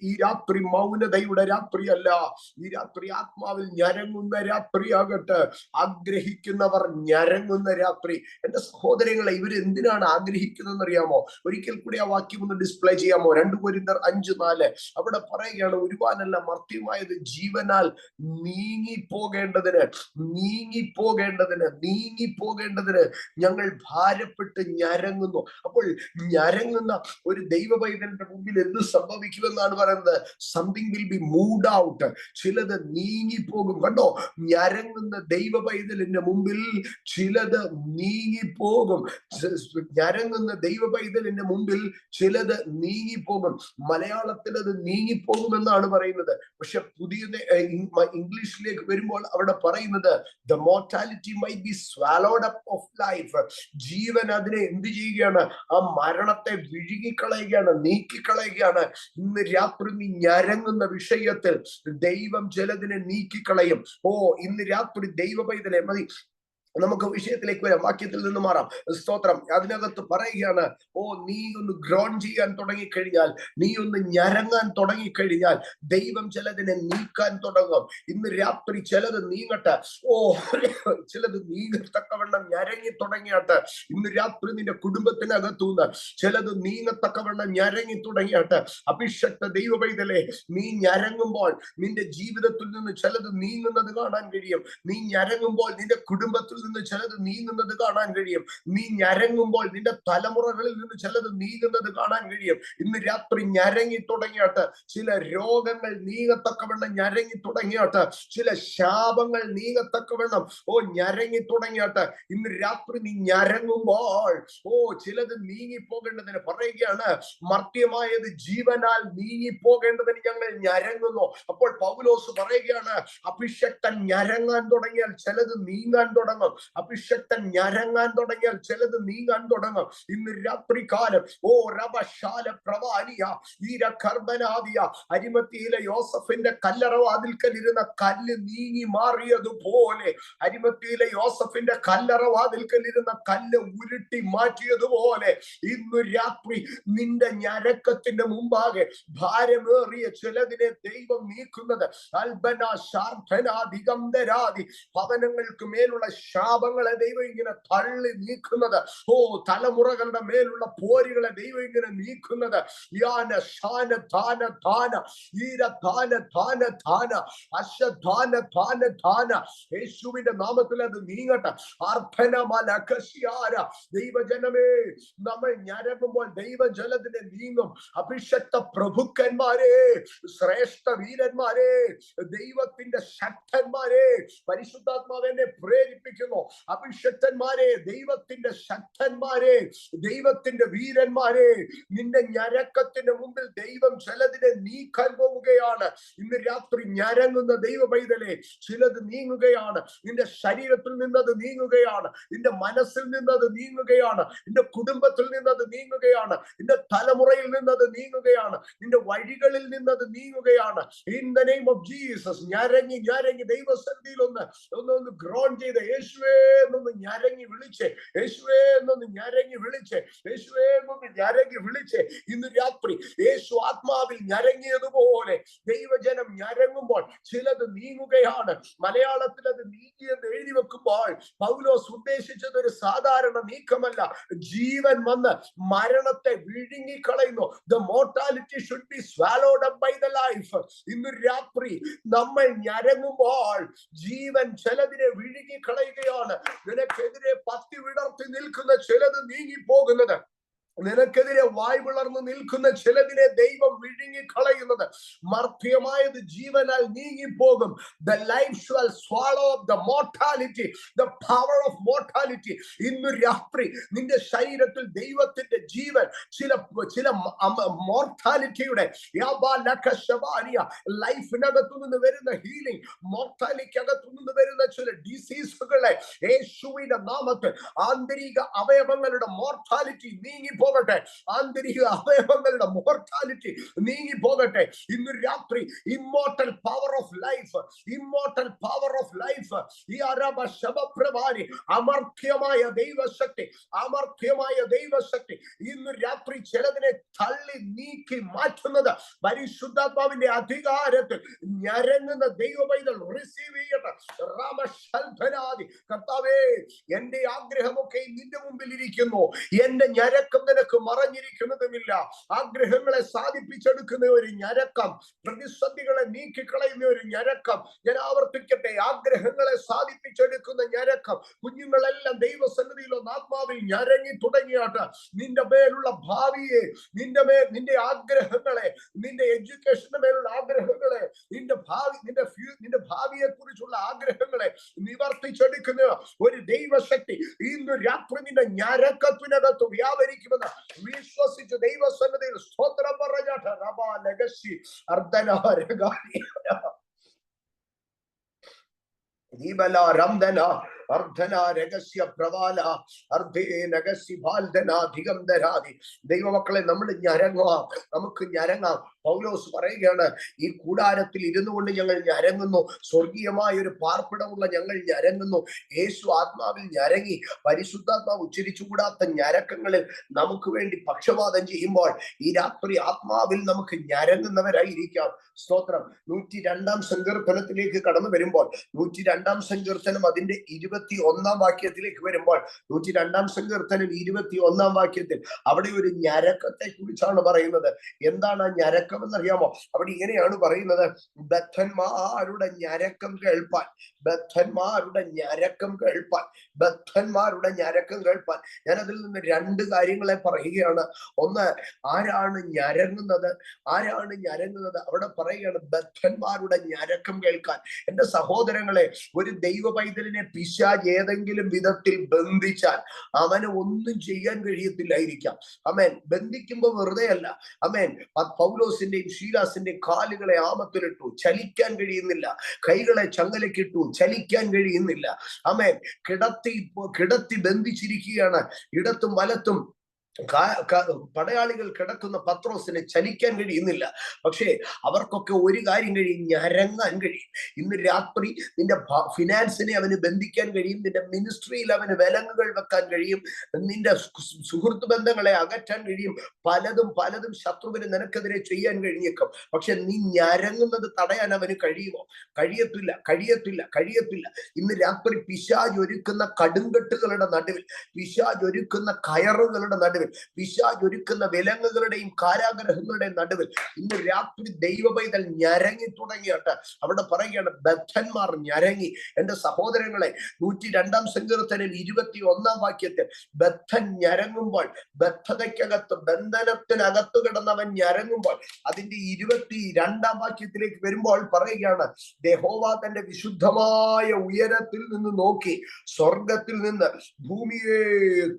ഈ രാത്രി മൗനതയുടെ രാത്രിയല്ല, ഈ രാത്രി ആത്മാവിൽ ഞരങ്ങുന്ന രാത്രിയാകട്ടെ. ആഗ്രഹിക്കുന്നവർ ഞരങ്ങുന്ന രാത്രി. എന്റെ സഹോദരങ്ങളെ, ഇവര് എന്തിനാണ് ആഗ്രഹിക്കുന്നതെന്ന് അറിയാമോ? ഒരിക്കൽ കൂടി ആ വാക്യം ഒന്ന് ഡിസ്പ്ലേ ചെയ്യാമോ? 2 കൊരിന്ത്യർ 5:4 അവിടെ പറയുകയാണ്, ഉരുവാനല്ല മർത്യമായത് ജീവനാൽ നീങ്ങിപ്പോകേണ്ടതിന് ഞങ്ങൾ ഭാരപ്പെട്ട് ഞരങ്ങുന്നു. അപ്പോൾ ഞരങ്ങുന്ന ഒരു ദൈവ പൈതലിന്റെ മുമ്പിൽ എന്ത് സംഭവിക്കുമെന്നാണ് പറയുന്നത്? Something will be moved out. ചിലത് നീങ്ങിപ്പോകും. കണ്ടോ, ഞരങ്ങുന്ന ദൈവ പൈതലിന്റെ മുമ്പിൽ ചിലത് നീങ്ങിപ്പോകും. ഞരങ്ങുന്ന ദൈവ പൈതലിന്റെ മുമ്പിൽ ചിലത് നീങ്ങിപ്പോകും. മലയാളത്തിൽ അത് നീങ്ങിപ്പോകുമെന്നാണ് പറയുന്നത്. പക്ഷെ ഇംഗ്ലീഷിലേക്ക് വരുമ്പോൾ അവിടെ പറയുന്നത് the mortality might be swallowed up of life. ജീവൻ അതിനെ എന്ത് ചെയ്യുകയാണ്? ആ മരണത്തെ വിഴുങ്ങിക്കളയുകയാണ്, നീക്കിക്കളയുകയാണ്. ഇന്ന് രാത്രി നീ ഞരങ്ങുന്ന വിഷയത്തിൽ ദൈവം ചിലതിനെ നീക്കിക്കളയും. ഇന്ന് രാത്രി ദൈവ പൈതലെ മതി, നമുക്ക് വിഷയത്തിലേക്ക് വരാം. വാക്യത്തിൽ നിന്ന് മാറാം. സ്തോത്രം. അതിനകത്ത് പറയുകയാണ്, ഓ നീ ഒന്ന് ഗ്രോൺ ചെയ്യാൻ തുടങ്ങിക്കഴിഞ്ഞാൽ, നീ ഒന്ന് ഞരങ്ങാൻ തുടങ്ങിക്കഴിഞ്ഞാൽ ദൈവം ചിലതിനെ നീക്കാൻ തുടങ്ങും. ഇന്ന് രാത്രി ചിലത് നീങ്ങട്ടെ. ഓ ചിലത് നീങ്ങത്തക്കവണ്ണം ഞരങ്ങി തുടങ്ങിയാട്ട് ഇന്ന് രാത്രി നിന്റെ കുടുംബത്തിനകത്തുനിന്ന് ചിലത് നീങ്ങത്തക്കവണ്ണം ഞരങ്ങി തുടങ്ങിയാട്ട്. അഭിഷക്ത ദൈവ പൈതലേ, നീ ഞരങ്ങുമ്പോൾ നിന്റെ ജീവിതത്തിൽ നിന്ന് ചിലത് നീങ്ങുന്നത് കാണാൻ കഴിയും. നീ ഞരങ്ങുമ്പോൾ നിന്റെ കുടുംബത്തിൽ നിന്ന് ചിലത് നീങ്ങുന്നത് കാണാൻ കഴിയും. നീ ഞരങ്ങുമ്പോൾ നിന്റെ തലമുറകളിൽ നിന്ന് ചിലത് നീങ്ങുന്നത് കാണാൻ കഴിയും. ഇന്ന് രാത്രി ഞരങ്ങി തുടങ്ങിയാട്ട് ചില രോഗങ്ങൾ നീങ്ങത്തക്കവണ്ണം ഞരങ്ങി തുടങ്ങിയാട്ട്, ചില ശാപങ്ങൾ നീങ്ങത്തക്കവണ്ണം ഞരങ്ങി തുടങ്ങിയാട്ട് ഇന്ന് രാത്രി നീ ഞരങ്ങുമ്പോൾ ചിലത് നീങ്ങിപ്പോകേണ്ടതിന് പറയുകയാണ്, മർത്യമായത് ജീവനാൽ നീങ്ങിപ്പോകേണ്ടതിന് ഞങ്ങൾ ഞരങ്ങുന്നു. അപ്പോൾ പൗലോസ് പറയുകയാണ്, അഭിഷക്തൻ ഞരങ്ങാൻ തുടങ്ങിയാൽ ചിലത് നീങ്ങാൻ തുടങ്ങും. അഭിഷക്തൻ ഞരങ്ങാൻ തുടങ്ങിയാൽ ചിലത് നീങ്ങാൻ തുടങ്ങും. ഇന്ന് രാത്രി കാലം റബശാല പ്രവാനിയ ഈര കർബനാദിയ അരിമത്തിയിലെ യോസഫിന്റെ കല്ലറവാതിൽക്കലിരുന്ന കല്ല് നീങ്ങി മാറിയതുപോലെ, അരിമത്തിയിലെ യോസഫിന്റെ കല്ലറവാതിൽക്കലിരുന്ന കല്ല് ഉരുട്ടി മാറ്റിയതുപോലെ ഇന്ന് രാത്രി നിന്റെ ഞരക്കത്തിന്റെ മുമ്പാകെ ഭാരമേറിയ ചിലതിനെ ദൈവം നീക്കുന്നത്. അൽബന ശാർഭനാധികന്ധരാദി ഭവനങ്ങൾക്ക് മേലുള്ള ശാപങ്ങളെ ദൈവം ഇങ്ങനെ തള്ളി നീക്കുന്നത്. തലമുറകളുടെ മേലുള്ള പോരുകളെ ദൈവം ഇങ്ങനെ നീക്കുന്നത്. യാന ശാന ധാന ധാന ഈര ധാന ധാന ധാന അശധാന ധാന ധാന. യേശുവിന്റെ നാമത്തിൽ അത് നീങ്ങട്ടെ. അർപ്പണമലകശിയാര. ദൈവജനമേ, നമ്മൾ ഞരങ്ങുമ്പോൾ ദൈവജലത്തിനെ നീങ്ങും. അഭിഷക്ത പ്രഭുക്കന്മാരെ, ശ്രേഷ്ഠ വീരന്മാരെ, ദൈവത്തിന്റെ ശക്തന്മാരെ, പരിശുദ്ധാത്മാവെന്നെ പ്രേരിപ്പിക്കുന്നു. അഭിഷക്തന്മാരെ, ദൈവത്തിന്റെ ശക്തന്മാരെ, ദൈവത്തിന്റെ വീരന്മാരെ, നിന്റെ ഞരക്കത്തിന്റെ മുമ്പിൽ ദൈവം ചിലതിനെ നീക്കാൻ പോവുകയാണ്. ഇന്ന് രാത്രി ഞരങ്ങുന്ന ദൈവ പൈതലേ, ചിലത് നീങ്ങുകയാണ്. നിന്റെ ശരീരത്തിൽ നിന്നത് നീങ്ങുകയാണ്. നിന്റെ മനസ്സിൽ നിന്നത് നീങ്ങുകയാണ്. നിന്റെ കുടുംബത്തിൽ നിന്നത് നീങ്ങുകയാണ്. നിന്റെ തലമുറയിൽ നിന്നത് നീങ്ങുകയാണ്. നിന്റെ വഴികളിൽ നിന്നത് നീങ്ങുകയാണ്. In the name of Jesus. ഞരങ്ങി ദൈവസന്നിധിയിൽ ഒന്ന് ഗ്രോൺ ചെയ്ത് യേശുവേ എന്നൊന്ന് ഞരങ്ങി വിളിച്ചേ, യേശുവേ എന്നൊന്ന് ഞരങ്ങി വിളിച്ചേ, യേശുവേ എന്നൊന്ന് ഞരങ്ങി വിളിച്ചേ. ഇന്ന് രാത്രി യേശു ആത്മാവിൽ ഞരങ്ങിയതുപോലെ ദൈവജനം ഞരങ്ങുമ്പോൾ ചിലത് നീങ്ങുകയാണ്. മലയാളത്തിൽ അത് നീങ്ങിയെന്ന് എഴുതി വെക്കുമ്പോൾ പൗലോസ് ഉദ്ദേശിച്ചത് ഒരു സാധാരണ നീക്കമല്ല. ജീവൻ വന്ന് മരണത്തെ വിഴുങ്ങിക്കളയുന്നു. The mortality should be swallowed up by the life. ഇന്ന് രാത്രി നമ്മൾ ഞരങ്ങുമ്പോൾ ജീവൻ ചിലതിനെ വിഴുങ്ങിക്കളയുകയാണ്. നിനക്കെതിരെ പത്തി വിടർത്തി നിൽക്കുന്ന ചിലത് നീങ്ങിപ്പോകുന്നത്, നിനക്കെതിരെ വായ് വിളർന്ന് നിൽക്കുന്ന ചിലതിനെ ദൈവം വിഴുങ്ങിക്കളയുന്നത്. മർത്യമായത് ജീവനാൽ നീങ്ങിപ്പോകും. The life shall swallow up the mortality, the power of mortality. ഇന്ന് രാത്രി നിന്റെ ശരീരത്തിൽ ദൈവത്തിന്റെ ജീവൻ ചില മോർട്ടാലിറ്റിയുടെ ലൈഫിനകത്തു നിന്ന് വരുന്ന ഹീലിംഗ്, മോർട്ടാലിറ്റിക്കകത്തു നിന്ന് വരുന്ന ചില ഡിസീസുകളെ യേശുവിന്റെ നാമത്തിൽ ആന്തരിക അവയവങ്ങളുടെ മോർട്ടാലിറ്റി നീങ്ങി പോകട്ടെ. ആന്തരിക അവയവങ്ങളുടെ മോർട്ടാലിറ്റി നീങ്ങി പോകട്ടെ. ഇന്ന് രാത്രി immortal power of life, immortal power of life, ഈ അരബ ശബപ്രഭാരി, അമർത്യമായ ദൈവശക്തി, അമർത്യമായ ദൈവശക്തി ഇന്ന് രാത്രി ചിലതിനെ തള്ളി നീക്കി മാറ്റുന്നത് പരിശുദ്ധാത്മാവിന്റെ അധികാരത്തിൽ ഞരങ്ങുന്ന ദൈവപൈതൽ റിസീവ് ചെയ്യട്ടെ. രാമശൽഭനാദി. കർത്താവേ, എന്റെ ആഗ്രഹമൊക്കെ നിന്റെ മുമ്പിൽ ഇരിക്കുന്നു. എന്റെ ഞരക്കം നിനക്ക് മറഞ്ഞിരിക്കുന്നതുമില്ല. ആഗ്രഹങ്ങളെ സാധിപ്പിച്ചെടുക്കുന്ന ഒരു ഞരക്കം, പ്രതിസന്ധികളെ നീക്കിക്കളയുന്ന ഒരു ഞരക്കം. ഞാൻ ആവർത്തിക്കട്ടെ, ആഗ്രഹങ്ങളെ സാധിപ്പിച്ചെടുക്കുന്ന ഞരക്കം. കുഞ്ഞുങ്ങളെല്ലാം ദൈവസന്നിധിയിൽ ഒന്ന് ആത്മാവിൽ ഞരങ്ങി തുടങ്ങിയാട്ട് നിന്റെ മേലുള്ള ഭാവിയെ, നിന്റെ ആഗ്രഹങ്ങളെ, നിന്റെ എഡ്യൂക്കേഷന്റെ മേലുള്ള ആഗ്രഹങ്ങളെ, നിന്റെ ഭാവിയെ കുറിച്ചുള്ള ആഗ്രഹങ്ങളെ നിവർത്തിച്ചെടുക്കുന്ന ഒരു ദൈവശക്തി ഇന്ന് രാത്രി നിന്റെ ഞരക്കത്തിനകത്ത് വ്യാപരിക്കുമെന്ന് വിശ്വസിച്ച് ദൈവസന്നിധിയിൽ സ്തോത്രം പറഞ്ഞാട്ട് റബാ ലഗസി അർദ്ധന അർദ്ധന രഹസ്യ പ്രവാല അർദ്ധേ നഗസി ബാൽധനാധികം ധരാതി. ദൈവമക്കളെ, നമ്മൾ ഞരങ്ങാം, നമുക്ക് ഞരങ്ങാം. പൗലോസ് പറയുകയാണ്, ഈ കൂടാരത്തിൽ ഇരുന്നു കൊണ്ട് ഞങ്ങൾ ഞരങ്ങുന്നു, സ്വർഗീയമായ ഒരു പാർപ്പിടമുള്ള ഞങ്ങൾ ഞരങ്ങുന്നു. യേശു ആത്മാവിൽ ഞരങ്ങി. പരിശുദ്ധാത്മാവ് ഉച്ചരിച്ചുകൂടാത്ത ഞരക്കങ്ങളിൽ നമുക്ക് വേണ്ടി പക്ഷപാതം ചെയ്യുമ്പോൾ ഈ രാത്രി ആത്മാവിൽ നമുക്ക് ഞരങ്ങുന്നവരായിരിക്കാം. സ്തോത്രം. 102 സങ്കീർത്തനത്തിലേക്ക് കടന്നു വരുമ്പോൾ, 102 സങ്കീർത്തനം അതിന്റെ 21 വാക്യത്തിലേക്ക് വരുമ്പോൾ, 102 സങ്കീർത്തനം 21 വാക്യത്തിൽ അവിടെ ഒരു ഞരക്കത്തെ കുറിച്ചാണ് പറയുന്നത്. എന്താണ് ആ ഞരക്കം എന്നറിയാമോ? അവിടെ ഇങ്ങനെയാണ് പറയുന്നത്, ബദ്ധന്മാരുടെ ഞരക്കം കേൾപ്പാൻ, ബദ്ധന്മാരുടെ ഞരക്കം കേൾപ്പാൻ, ബദ്ധന്മാരുടെ ഞരക്കം കേൾപ്പാൻ. ഞാൻ അതിൽ നിന്ന് 2 കാര്യങ്ങളെ പറയുകയാണ്. ഒന്ന്, ആരാണ് ഞരങ്ങുന്നത്? ആരാണ് ഞരങ്ങുന്നത്? അവിടെ പറയുകയാണ് ബദ്ധന്മാരുടെ ഞരക്കം കേൾക്കാൻ. എന്റെ സഹോദരങ്ങളെ, ഒരു ദൈവ പൈതലിനെ പിശാച് ഏതെങ്കിലും വിധത്തിൽ ബന്ധിച്ചാൽ അവന് ഒന്നും ചെയ്യാൻ കഴിയത്തില്ലായിരിക്കാം. അമേൻ. ബന്ധിക്കുമ്പോ വെറുതെ അല്ല. അമേൻ. പൗലോസിന്റെയും ശീലാസിന്റെയും കാലുകളെ ആമത്തിലിട്ടു, ചലിക്കാൻ കഴിയുന്നില്ല. കൈകളെ ചങ്ങലക്കിട്ടു, ചലിക്കാൻ കഴിയുന്നില്ല. അമേൻ. കിടത്തി ബന്ധിച്ചിരിക്കുകയാണ്. ഇടത്തും വലത്തും പടയാളികൾ കിടക്കുന്ന പത്രോസിനെ ചലിക്കാൻ കഴിയുന്നില്ല. പക്ഷേ അവർക്കൊക്കെ ഒരു കാര്യം കഴിയും, ഞരങ്ങാൻ കഴിയും. ഇന്ന് രാത്രി നിന്റെ ഫിനാൻസിനെ അവന് ബന്ധിക്കാൻ കഴിയും, നിന്റെ മിനിസ്ട്രിയിൽ അവന് വിലങ്ങുകൾ വെക്കാൻ കഴിയും, നിന്റെ സുഹൃത്ത് ബന്ധങ്ങളെ അകറ്റാൻ കഴിയും. പലതും ശത്രുവിന് നിനക്കെതിരെ ചെയ്യാൻ കഴിഞ്ഞേക്കും. പക്ഷെ നീ ഞരങ്ങുന്നത് തടയാൻ അവന് കഴിയുമോ? കഴിയത്തില്ല. ഇന്ന് രാത്രി പിശാച് ഒരുക്കുന്ന കടുങ്കെട്ടുകളുടെ നടുവിൽ, പിശാച് ഒരുക്കുന്ന കയറുകളുടെ നടുവിൽ, പിശാച് ഒരുക്കുന്ന വിലങ്ങുകളുടെയും കാരാഗ്രഹങ്ങളുടെയും നടുവിൽ ഇന്ന് രാത്രി ദൈവ പൈതൽ ഞരങ്ങി തുടങ്ങിയിട്ട് അവിടെ പറയുകയാണ്, ബദ്ധന്മാർ ഞരങ്ങി. എന്റെ സഹോദരങ്ങളെ, 102 സങ്കീർത്തനം 21 വാക്യത്തിൽ ബദ്ധൻ ഞരങ്ങുമ്പോൾ, ബദ്ധതയ്ക്കകത്ത് ബന്ധനത്തിനകത്ത് കിടന്നവൻ ഞരങ്ങുമ്പോൾ, അതിന്റെ 22 വാക്യത്തിലേക്ക് വരുമ്പോൾ പറയുകയാണ്, യഹോവ തന്റെ വിശുദ്ധമായ ഉയരത്തിൽ നിന്ന് നോക്കി സ്വർഗത്തിൽ നിന്ന് ഭൂമിയെ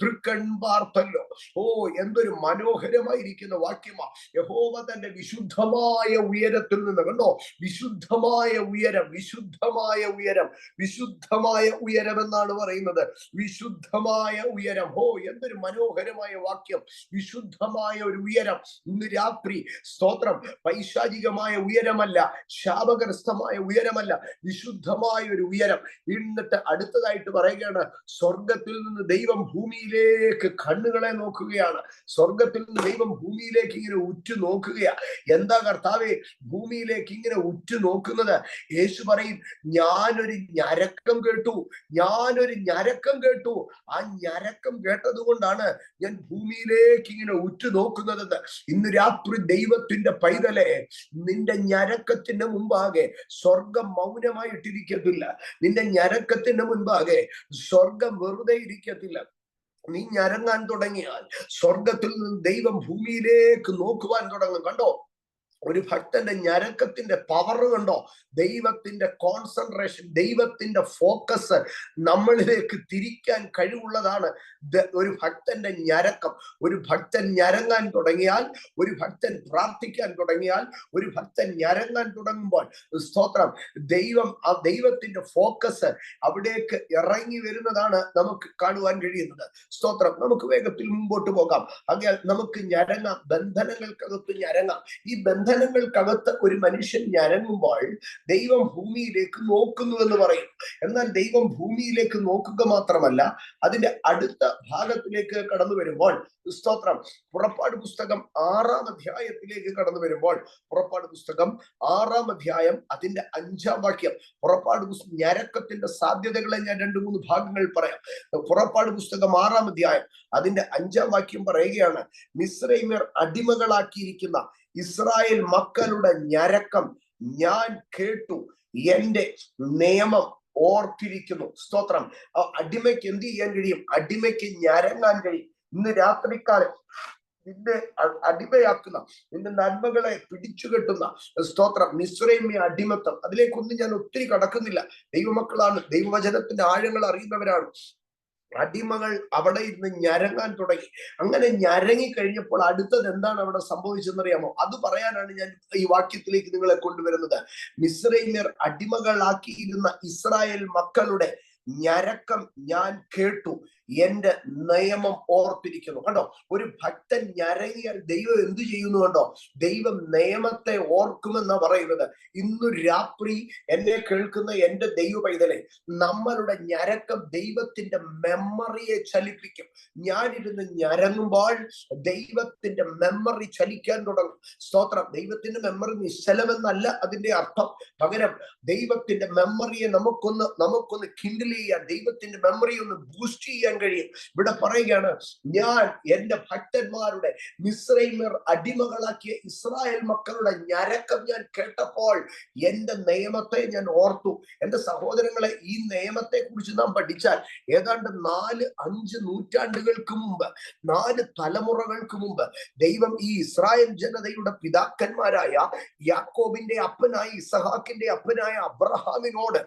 തൃക്കൺ പാർത്തല്ലോ. ഓ, എന്തൊരു മനോഹരമായിരിക്കുന്ന വാക്യമാ. യഹോവ തന്റെ വിശുദ്ധമായ ഉയരത്തിൽ നിന്ന്, കണ്ടോ, വിശുദ്ധമായ ഉയരം, വിശുദ്ധമായ ഉയരം, വിശുദ്ധമായ ഉയരം എന്നാണ് പറയുന്നത്. വിശുദ്ധമായ ഉയരം. ഓ, എന്തൊരു മനോഹരമായ വാക്യം. വിശുദ്ധമായ ഒരു ഉയരം. ഇന്ന് രാത്രി സ്തോത്രം, പൈശാചികമായ ഉയരമല്ല, ശാപഗ്രസ്തമായ ഉയരമല്ല, വിശുദ്ധമായ ഒരു ഉയരം. എന്നിട്ട് അടുത്തതായിട്ട് പറയുകയാണ്, സ്വർഗത്തിൽ നിന്ന് ദൈവം ഭൂമിയിലേക്ക് കണ്ണുകളെ നോക്കുകയാണ്. സ്വർഗത്തിൽ നിന്ന് ദൈവം ഭൂമിയിലേക്ക് ഇങ്ങനെ ഉറ്റു നോക്കുകയാ. എന്താ കർത്താവേ ഭൂമിയിലേക്ക് ഇങ്ങനെ ഉറ്റു നോക്കുന്നത്? യേശു പറയും, ഞാനൊരു ഞരക്കം കേട്ടു. ആ ഞരക്കം കേട്ടത് കൊണ്ടാണ് ഞാൻ ഭൂമിയിലേക്ക് ഇങ്ങനെ ഉറ്റു നോക്കുന്നതെന്ന്. ഇന്ന് രാത്രി ദൈവത്തിന്റെ പൈതലെ, നിന്റെ ഞരക്കത്തിന്റെ മുമ്പാകെ സ്വർഗം മൗനമായിട്ടിരിക്കത്തില്ല. നിന്റെ ഞരക്കത്തിന്റെ മുൻപാകെ സ്വർഗം വെറുതെ ഇരിക്കത്തില്ല. നീ ഞരങ്ങാൻ തുടങ്ങിയാൽ സ്വർഗത്തിൽ നിന്ന് ദൈവം ഭൂമിയിലേക്ക് നോക്കുവാൻ തുടങ്ങും. കണ്ടോ, ഒരു ഭക്തന്റെ ഞരക്കത്തിന്റെ പവർ കണ്ടോ? ദൈവത്തിന്റെ കോൺസെൻട്രേഷൻ, ദൈവത്തിന്റെ ഫോക്കസ് നമ്മളിലേക്ക് തിരിക്കാൻ കഴിവുള്ളതാണ് ഒരു ഭക്തന്റെ ഞരക്കം. ഒരു ഭക്തൻ ഞരങ്ങാൻ തുടങ്ങിയാൽ, ഒരു ഭക്തൻ പ്രാർത്ഥിക്കാൻ തുടങ്ങിയാൽ, ഒരു ഭക്തൻ ഞരങ്ങാൻ തുടങ്ങുമ്പോൾ സ്തോത്രം, ആ ദൈവത്തിന്റെ ഫോക്കസ് അവിടേക്ക് ഇറങ്ങി വരുന്നതാണ് നമുക്ക് കാണുവാൻ കഴിയുന്നത്. സ്തോത്രം. നമുക്ക് വേഗത്തിൽ മുമ്പോട്ട് പോകാം. അങ്ങനെ നമുക്ക് ഞരങ്ങാം, ബന്ധനങ്ങൾക്കകത്ത് ഞരങ്ങാം. ഈ ബന്ധനങ്ങൾക്കകത്ത് ഒരു മനുഷ്യൻ ഞരങ്ങുമ്പോൾ ദൈവം ഭൂമിയിലേക്ക് നോക്കുന്നു എന്ന് പറയും. എന്നാൽ ദൈവം ഭൂമിയിലേക്ക് നോക്കുക മാത്രമല്ല, അതിന്റെ അടുത്ത ഭാഗത്തിലേക്ക് കടന്നു വരുമ്പോൾ സ്തോത്രം, പുറപ്പാട് പുസ്തകം 6-ാം അധ്യായത്തിലേക്ക് കടന്നു വരുമ്പോൾ, പുറപ്പാട് പുസ്തകം 6-ാം അധ്യായം അതിന്റെ 5-ാം വാക്യം. പുറപ്പാട് ഞരക്കത്തിന്റെ സാധ്യതകളെ ഞാൻ 2-3 ഭാഗങ്ങൾ പറയാം. പുറപ്പാട് പുസ്തകം 6-ാം അധ്യായം അതിന്റെ 5-ാം വാക്യം പറയുകയാണ്, മിസ്രൈമ്യർ അടിമകളാക്കിയിരിക്കുന്ന ഇസ്രായേൽ മക്കളുടെ ഞരക്കം ഞാൻ കേട്ടു, എന്റെ നിയമം ഓർത്തിരിക്കുന്നു. സ്തോത്രം. അടിമയ്ക്ക് എന്ത് ചെയ്യാൻ കഴിയും? അടിമയ്ക്ക് ഞരങ്ങാൻ കഴിയും. ഇന്ന് രാത്രിക്കാലം നിന്നെ അടിമയാക്കുന്ന, നിന്റെ നന്മകളെ പിടിച്ചുകെട്ടുന്ന സ്തോത്രം, മിസ്രൈമ്യ അടിമത്തം, അതിലേക്കൊന്നും ഞാൻ ഒത്തിരി കടക്കുന്നില്ല. ദൈവമക്കളാണ്, ദൈവവചനത്തിന്റെ ആഴങ്ങൾ അറിയുന്നവരാണ്. അടിമകൾ അവിടെ ഇരുന്ന് ഞരങ്ങാൻ തുടങ്ങി. അങ്ങനെ ഞരങ്ങി കഴിഞ്ഞപ്പോൾ അടുത്തത് എന്താണ് അവിടെ സംഭവിച്ചെന്നറിയാമോ? അത് പറയാനാണ് ഞാൻ ഈ വാക്യത്തിലേക്ക് നിങ്ങളെ കൊണ്ടുവരുന്നത്. മിസ്രൈമ്യർ അടിമകളാക്കിയിരുന്ന ഇസ്രായേൽ മക്കളുടെ ഞരക്കം ഞാൻ കേട്ടു, എന്റെ നിയമം ഓർത്തിരിക്കുന്നു. കണ്ടോ, ഒരു ഭക്തൻ ഞരങ്ങിയാൽ ദൈവം എന്തു ചെയ്യുന്നു കണ്ടോ? ദൈവം നിയമത്തെ ഓർക്കുമെന്നാ പറയുന്നത്. ഇന്നു രാത്രി എന്നെ കേൾക്കുന്ന എന്റെ ദൈവ പൈതലെ, നമ്മളുടെ ഞരക്കം ദൈവത്തിന്റെ മെമ്മറിയെ ചലിപ്പിക്കും. ഞാനിരുന്ന് ഞരങ്ങുമ്പോൾ ദൈവത്തിന്റെ മെമ്മറി ചലിക്കാൻ തുടങ്ങും. സ്തോത്രം. ദൈവത്തിന്റെ മെമ്മറി നിശ്ചലമെന്നല്ല അതിന്റെ അർത്ഥം. പകരം ദൈവത്തിന്റെ മെമ്മറിയെ നമുക്കൊന്ന് കിൻഡിൽ ചെയ്യാൻ, ദൈവത്തിന്റെ മെമ്മറി ഒന്ന് ബൂസ്റ്റ് ചെയ്യാൻ കഴിയും. ഇവിടെ പറയുകയാണ്, ഞാൻ എന്റെ ഭക്തന്മാരുടെ മിസ്രൈമ്യർ അടിമകളാക്കിയ ഇസ്രായേൽ മക്കളുടെ ഞരക്കം ഞാൻ കേട്ടപ്പോൾ എന്റെ നിയമത്തെ ഞാൻ ഓർത്തു. എന്റെ സഹോദരങ്ങളെ, ഈ നിയമത്തെ കുറിച്ച് നാം പഠിച്ചാൽ ഏതാണ്ട് 4-5 നൂറ്റാണ്ടുകൾക്ക് മുമ്പ്, 4 തലമുറകൾക്ക് മുമ്പ് ദൈവം ഈ ഇസ്രായേൽ ജനതയുടെ പിതാക്കന്മാരായ യാക്കോബിന്റെ അപ്പനായ ഇസഹാക്കിന്റെ അപ്പനായ അബ്രഹാമിനോട്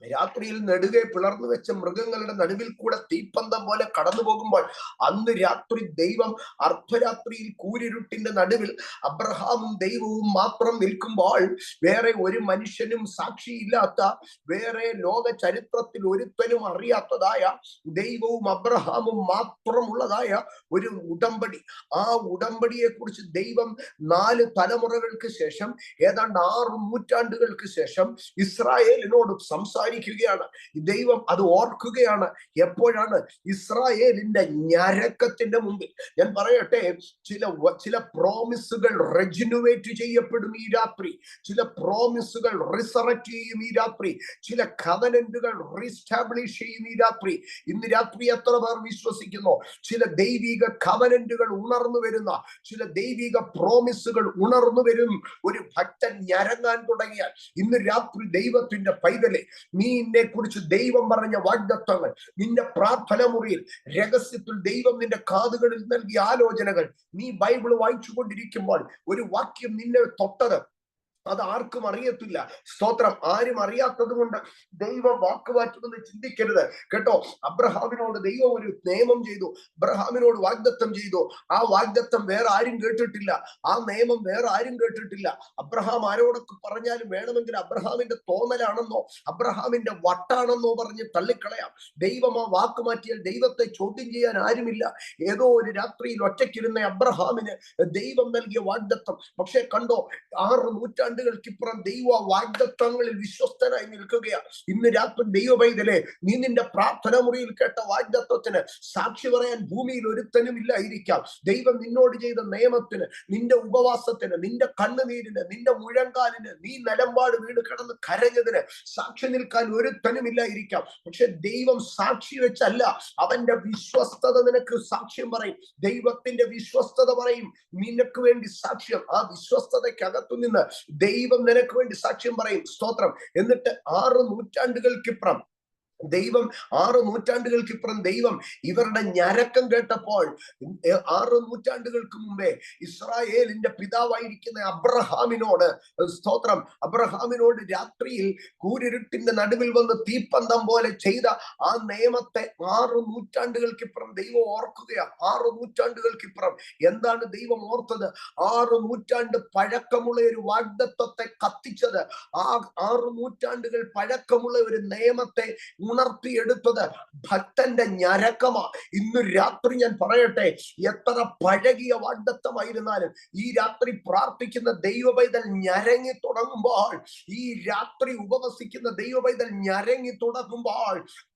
രാത്രിയിൽ നെടുകെ പിളർന്നു വെച്ച മൃഗങ്ങളുടെ നടുവിൽ കൂടെ തീപ്പന്തം പോലെ കടന്നു പോകുമ്പോൾ, അന്ന് രാത്രി ദൈവം അർദ്ധരാത്രിയിൽ കൂരിരുട്ടിന്റെ നടുവിൽ അബ്രഹാമും ദൈവവും മാത്രം നിൽക്കുമ്പോൾ, വേറെ ഒരു മനുഷ്യനും സാക്ഷിയില്ലാത്ത, വേറെ ലോക ചരിത്രത്തിൽ ഒരുത്തനും അറിയാത്തതായ, ദൈവവും അബ്രഹാമും മാത്രമുള്ളതായ ഒരു ഉടമ്പടി. ആ ഉടമ്പടിയെ കുറിച്ച് ദൈവം 4 തലമുറകൾക്ക് ശേഷം, ഏതാണ്ട് 6 നൂറ്റാണ്ടുകൾക്ക് ശേഷം ഇസ്രായേലിനോട് സംസാരിക്കുകയാണ്. ദൈവം അത് ഓർക്കുകയാണ്. എപ്പോഴാണ്? ഇസ്രായേലിന്റെ ഞരക്കത്തിന്റെ മുമ്പിൽ. ഞാൻ പറയട്ടെ, ചില പ്രോമിസുകൾ റെജിനുവേറ്റ് ചെയ്യപ്പെടും ഈ രാത്രി. ചില പ്രോമിസുകൾ റിസറക്റ്റ് ചെയ്യും ഈ രാത്രി. ചില കവനന്റുകൾ റീസ്റ്റാബ്ലിഷ് ചെയ്യും ഈ രാത്രി. ഇന്ന് രാത്രി എത്ര പേർ വിശ്വസിക്കുന്നു? ചില ദൈവിക കവനന്റുകൾ ഉണർന്നു വരുന്ന, ചില ദൈവിക പ്രോമിസുകൾ ഉണർന്നു വരും. ഒരു ഭക്തൻ ഞരങ്ങാൻ തുടങ്ങിയാൽ ഇന്ന് രാത്രി ദൈവത്തിന്റെ പൈതലെ, നിന്നെ കുറിച്ച് ദൈവം പറഞ്ഞ വാഗ്ദത്തങ്ങൾ, നിന്റെ പ്രാർത്ഥന മുറിയിൽ രഹസ്യത്തിൽ ദൈവം നിന്റെ കാതുകളിൽ നൽകിയ ആലോചനകൾ, നീ ബൈബിൾ വായിച്ചു കൊണ്ടിരിക്കുമ്പോൾ ഒരു വാക്യം നിന്നെ തൊട്ടത്, അത് ആർക്കും അറിയത്തില്ല. സ്തോത്രം. ആരും അറിയാത്തത് കൊണ്ട് ദൈവം വാക്കുമാറ്റുമെന്ന് ചിന്തിക്കരുത് കേട്ടോ. അബ്രഹാമിനോട് ദൈവം ഒരു നിയമം ചെയ്തു, അബ്രഹാമിനോട് വാഗ്ദത്തം ചെയ്തു. ആ വാഗ്ദത്തം വേറെ ആരും കേട്ടിട്ടില്ല, ആ നിയമം വേറെ ആരും കേട്ടിട്ടില്ല. അബ്രഹാം ആരോടൊക്കെ പറഞ്ഞാലും വേണമെങ്കിൽ അബ്രഹാമിന്റെ തോന്നലാണെന്നോ അബ്രഹാമിന്റെ വട്ടാണെന്നോ പറഞ്ഞ് തള്ളിക്കളയാം. ദൈവം ആ വാക്ക് മാറ്റിയാൽ ദൈവത്തെ ചോദ്യം ചെയ്യാൻ ആരുമില്ല. ഏതോ ഒരു രാത്രിയിൽ ഒറ്റയ്ക്കിരുന്ന അബ്രഹാമിന് ദൈവം നൽകിയ വാഗ്ദത്തം. പക്ഷെ കണ്ടോ, 6 നൂറ്റാണ്ടുകൾക്കിപ്പുറം ദൈവ വാഗ്ദത്തങ്ങളിൽ വിശ്വസ്തനായി നിൽക്കുകയാണ്. ഇന്ന് രാത്രി ദൈവ പൈതലെ, നീ നിന്റെ പ്രാർത്ഥന മുറിയിൽ കേട്ട വാഗ്ദത്തത്തിന് സാക്ഷി പറയാൻ ഭൂമിയിൽ ഒരുത്തനും ഇല്ലായിരിക്കാം. ദൈവം നിന്നോട് ചെയ്ത നിയമത്തിന്, നിന്റെ ഉപവാസത്തിന്, നിന്റെ കണ്ണുനീരിന്, നിന്റെ മുഴങ്കാലിന്, നീ നിലമ്പാട് വീട് കിടന്ന് കരഞ്ഞതിന് സാക്ഷി നിൽക്കാൻ ഒരുത്തനും ഇല്ലായിരിക്കാം. പക്ഷെ ദൈവം സാക്ഷി വെച്ചല്ല, അവന്റെ വിശ്വസ്തത നിനക്ക് സാക്ഷ്യം പറയും. ദൈവത്തിന്റെ വിശ്വസ്തത പറയും നിനക്ക് വേണ്ടി സാക്ഷ്യം. ആ വിശ്വസ്തതയ്ക്കകത്തു നിന്ന് ദൈവം നിനക്ക് വേണ്ടി സാക്ഷ്യം പറയും. സ്തോത്രം. എന്നിട്ട് 6 നൂറ്റാണ്ടുകൾക്കിപ്പുറം ദൈവം ഇവരുടെ ഞരക്കം കേട്ടപ്പോൾ, 6 നൂറ്റാണ്ടുകൾക്ക് മുമ്പേ ഇസ്രായേലിന്റെ പിതാവായിരിക്കുന്ന അബ്രഹാമിനോട്, സ്തോത്രം, അബ്രഹാമിനോട് രാത്രിയിൽ കൂരിരുട്ടിന്റെ നടുവിൽ വന്ന് തീപ്പന്തം പോലെ ചെയ്ത ആ നിയമത്തെ 6 നൂറ്റാണ്ടുകൾക്കിപ്പുറം ദൈവം ഓർക്കുകയാണ്. 6 നൂറ്റാണ്ടുകൾക്കിപ്പുറം എന്താണ് ദൈവം ഓർത്തത്? 6 നൂറ്റാണ്ട് പഴക്കമുള്ള ഒരു വാഗ്ദത്തത്തെ കത്തിച്ചത്, ആ 6 നൂറ്റാണ്ടുകൾ പഴക്കമുള്ള ഒരു നിയമത്തെ ഉണർത്തിയെടുത്തത് ഭക്തന്റെ ഞരക്കമാ. ഇന്ന് രാത്രി ഞാൻ പറയട്ടെ, എത്ര പഴകിയ വാഗ്ദത്തമായിരുന്നാലും ഈ രാത്രി പ്രാർത്ഥിക്കുന്ന ദൈവ പൈതൽ ഞരങ്ങി തുടങ്ങുമ്പോൾ, ഈ രാത്രി ഉപവസിക്കുന്ന ദൈവ പൈതൽ ഞരങ്ങി തുടങ്ങുമ്പോൾ,